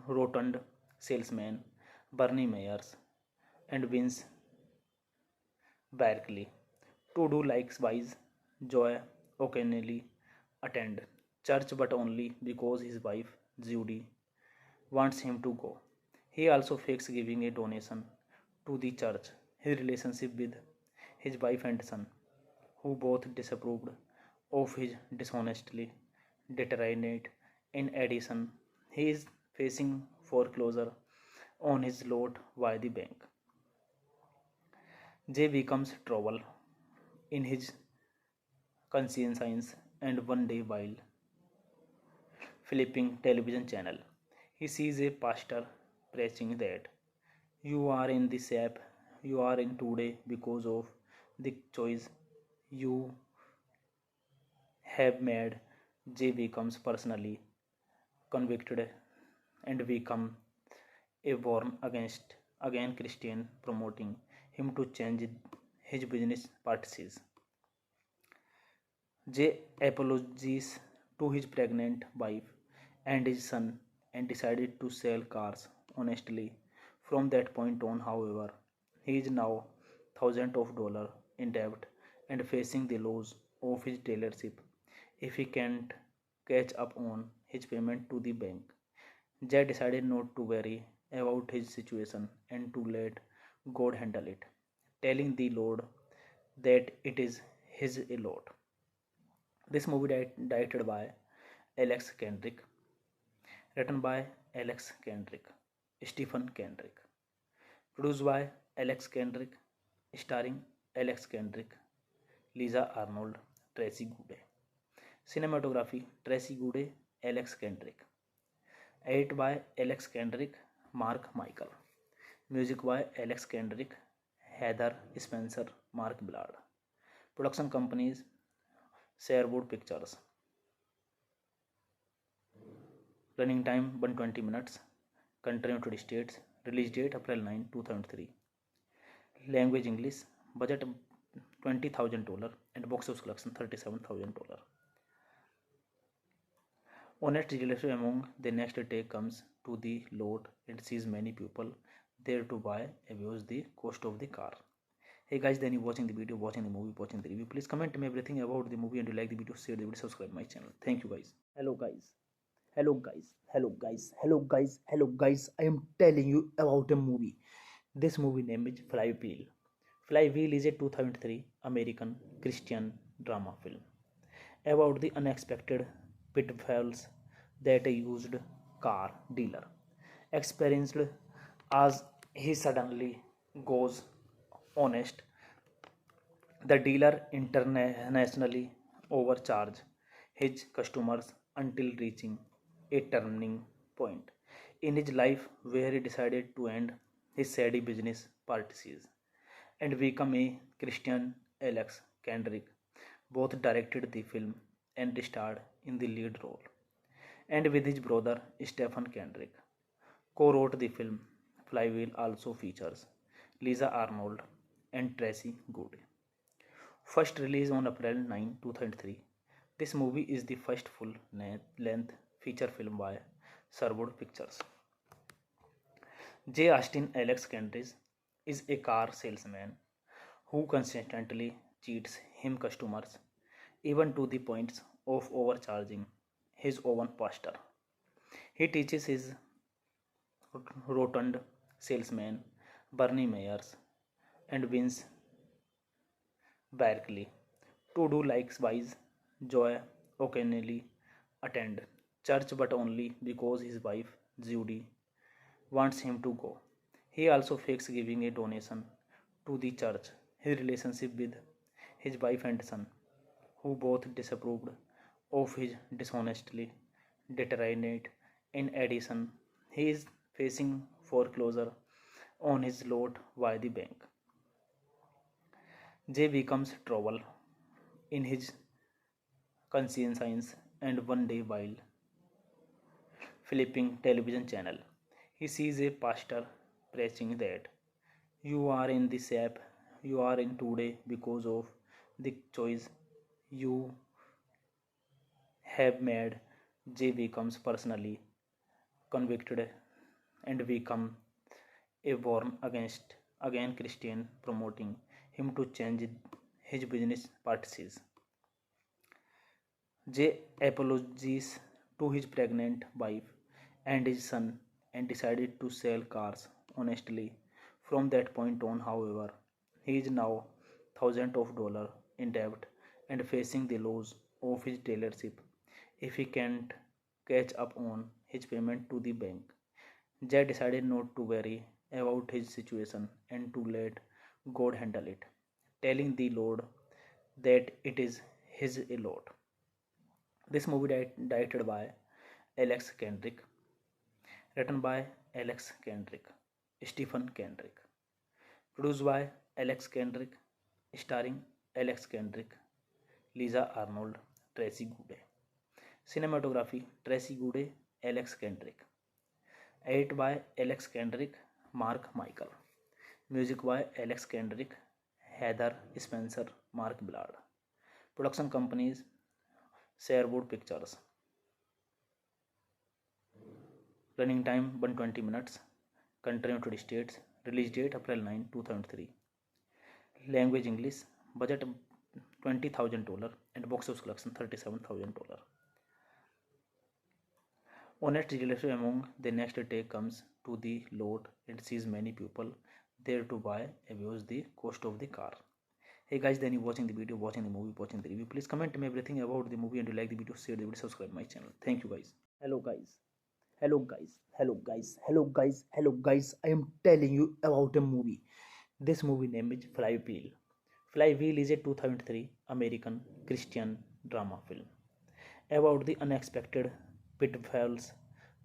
rotund salesman Bernie Myers and Vince Barkley to do likewise. Joy occasionally attend church but only because his wife Judy wants him to go. He also fakes giving a donation to the church. His relationship with his wife and son, who both disapproved of his dishonestly, deteriorate. In addition, he is facing foreclosure on his lot by the bank. Jay becomes trouble in his conscience, and one day while flipping television channel, he sees a pastor preaching that you are in the shape you are in today because of the choice you have made. Jay becomes personally convicted and become a born against again Christian, promoting him to change his business practices. Jay apologizes to his pregnant wife and his son and decided to sell cars honestly. From that point on, however, he is now thousands of dollars in debt and facing the loss of his dealership if he can't catch up on his payment to the bank. Jay decided not to worry about his situation and to let God handle it, telling the Lord that it is his lot. This movie directed by Alex Kendrick, written by Alex Kendrick, Stephen Kendrick, produced by Alex Kendrick, starring Alex Kendrick, Lisa Arnold, Tracy Goode. Cinematography Tracy Goode, Alex Kendrick. Edited by Alex Kendrick, Mark Michael. Music by Alex Kendrick, Heather Spencer, Mark Ballard. Production companies Sherwood Pictures. Running time 120 minutes. Country United States. Release date April 9, 2003. Language English. Budget $20,000 and box office collection $37,000. Honest relationship among the next day comes to the lot and sees many people there to buy abuse the cost of the car. Hey guys, then you watching the video, watching the movie, watching the review. Please comment me everything about the movie and you like the video, share the video, subscribe my channel. Thank you guys. Hello guys. Hello guys. Hello guys. Hello guys. Hello guys. I am telling you about a movie. This movie name is Flywheel. Flywheel is a 2003 American Christian drama film about the unexpected pitfalls that a used car dealer experienced as he suddenly goes honest. The dealer internationally overcharge his customers until reaching a turning point in his life where he decided to end his shady business practices and become a Christian. Alex Kendrick both directed the film and starred in the lead role, and with his brother Stephen Kendrick co-wrote the film. Flywheel also features Lisa Arnold and Tracy Goode. First released on April 9, 2003, this movie is the first full-length feature film by Sherwood Pictures. J. Austin Alex Kendrick is a car salesman who consistently cheats him customers, even to the point of overcharging his own pastor. He teaches his rotund salesman Bernie Myers and Vince Barkley. To do likewise, Joy occasionally attend church but only because his wife Judy wants him to go. He also fakes giving a donation to the church. His relationship with his wife and son, who both disapproved of his dishonestly, deteriorate. In addition, he is facing foreclosure on his lot by the bank. Jay becomes trouble in his conscience and one day while flipping television channel, he sees a pastor preaching that you are in the sap you are in today because of the choice you have made. Jay becomes personally convicted and become a born again Christian, promoting him to change his business practices. Jay apologizes to his pregnant wife and his son and decided to sell cars honestly. From that point on, however, he is now thousands of dollars in debt and facing the loss of his dealership if he can't catch up on his payment to the bank. Jay decided not to worry about his situation and to let God handle it, telling the Lord that it is his lot. This movie directed by Alex Kendrick, written by Alex Kendrick, Stephen Kendrick, produced by Alex Kendrick, starring Alex Kendrick, Lisa Arnold, Tracy Goode. Cinematography Tracy Goode, Alex Kendrick. Edited by Alex Kendrick, Mark Michael. Music by Alex Kendrick, Heather Spencer, Mark Ballard. Production companies Sherwood Pictures. Running time 120 minutes. Country United States. Release date April 9, 2003. Language English. Budget $20,000 and box office collection $37,000. Honest relationship among the next day comes to the lot and sees many people there to buy abuse the cost of the car. Hey guys, then you watching the video, watching the movie, watching the review. Please comment me everything about the movie and you like the video, share the video, subscribe my channel. Thank you guys. Hello guys. Hello guys. Hello guys. Hello guys. Hello guys. I am telling you about a movie. This movie name is Flywheel. Flywheel is a 2003 American Christian drama film about the unexpected pitfalls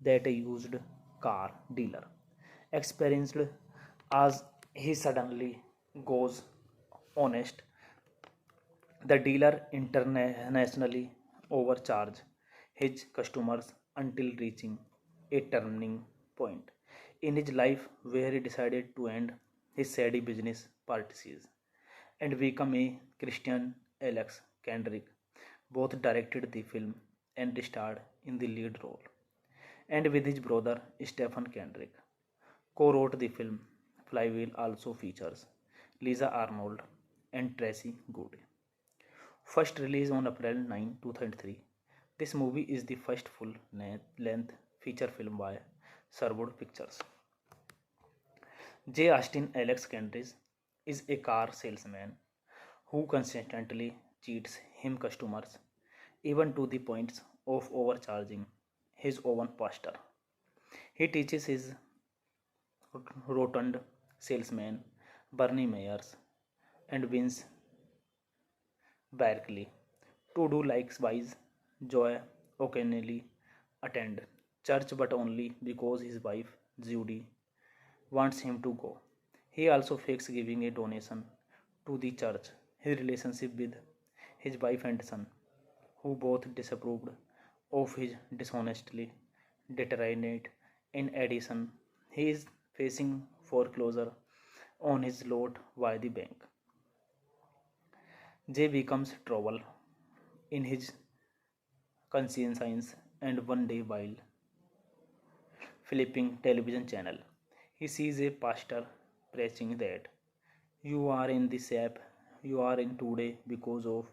that a used car dealer experienced as he suddenly goes honest. The dealer internationally overcharged his customers until reaching a turning point in his life where he decided to end his shady business practices and become a Christian. Alex Kendrick both directed the film and starred in the lead role, and with his brother Stephen Kendrick co-wrote the film. Flywheel also features Lisa Arnold and Tracy Goode. First released on April 9, 2003, this movie is the first full-length feature film by Sherwood Pictures. J. Austin Alex Kendrick is a car salesman who consistently cheats him customers, even to the point of overcharging his own pastor. He teaches his rotund salesman Bernie Myers and Vince Barkley to do likewise. Joy occasionally attend church but only because his wife Judy wants him to go. He also fakes giving a donation to the church. His relationship with his wife and son, who both disapproved of his dishonestly, deteriorate. In addition, he is facing foreclosure on his lot by the bank. Jay becomes trouble in his conscience and one day while flipping television channel, he sees a pastor preaching that you are in the sap you are in today because of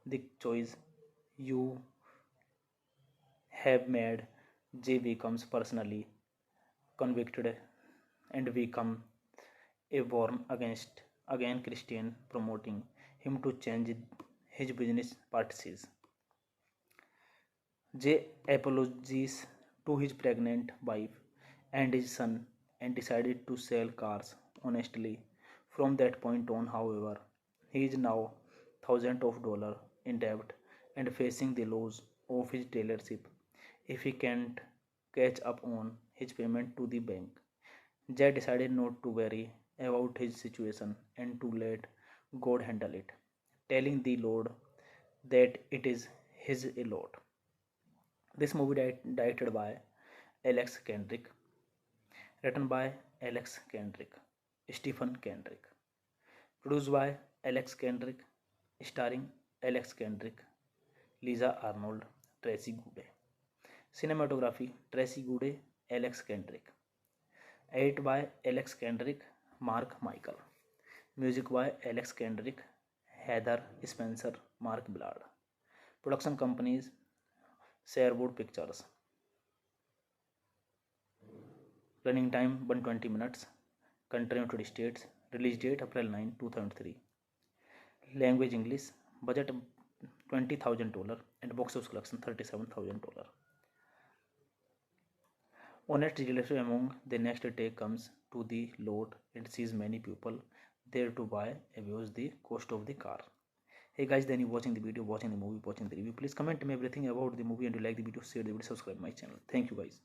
the choice you have made. Jay becomes personally convicted, and become a born again Christian, promoting him to change his business practices. Jay apologizes to his pregnant wife and his son and decided to sell cars honestly. From that point on, however, he is now thousands of dollars in debt and facing the loss of his dealership if he can't catch up on his payment to the bank. Jay decided not to worry about his situation and to let God handle it, telling the Lord that it is his lot. This movie directed by Alex Kendrick, written by Alex Kendrick, Stephen Kendrick, produced by Alex Kendrick, starring Alex Kendrick, Lisa Arnold, Tracy Goode. Cinematography Tracy Goode, Alex Kendrick. Edit by Alex Kendrick, Mark Michael. Music by Alex Kendrick, Heather Spencer, Mark Ballard. Production companies Sherwood Pictures. Running time 120 minutes. Country United States. Release date April 9, 2003. Language English. Budget $20,000 and box office collection $37,000. Honest relationship among the next day comes to the lot and sees many people there to buy abuse the cost of the car. Hey guys, then you watching the video, watching the movie, watching the review. Please comment me everything about the movie and you like the video, share the video, subscribe my channel. Thank you guys.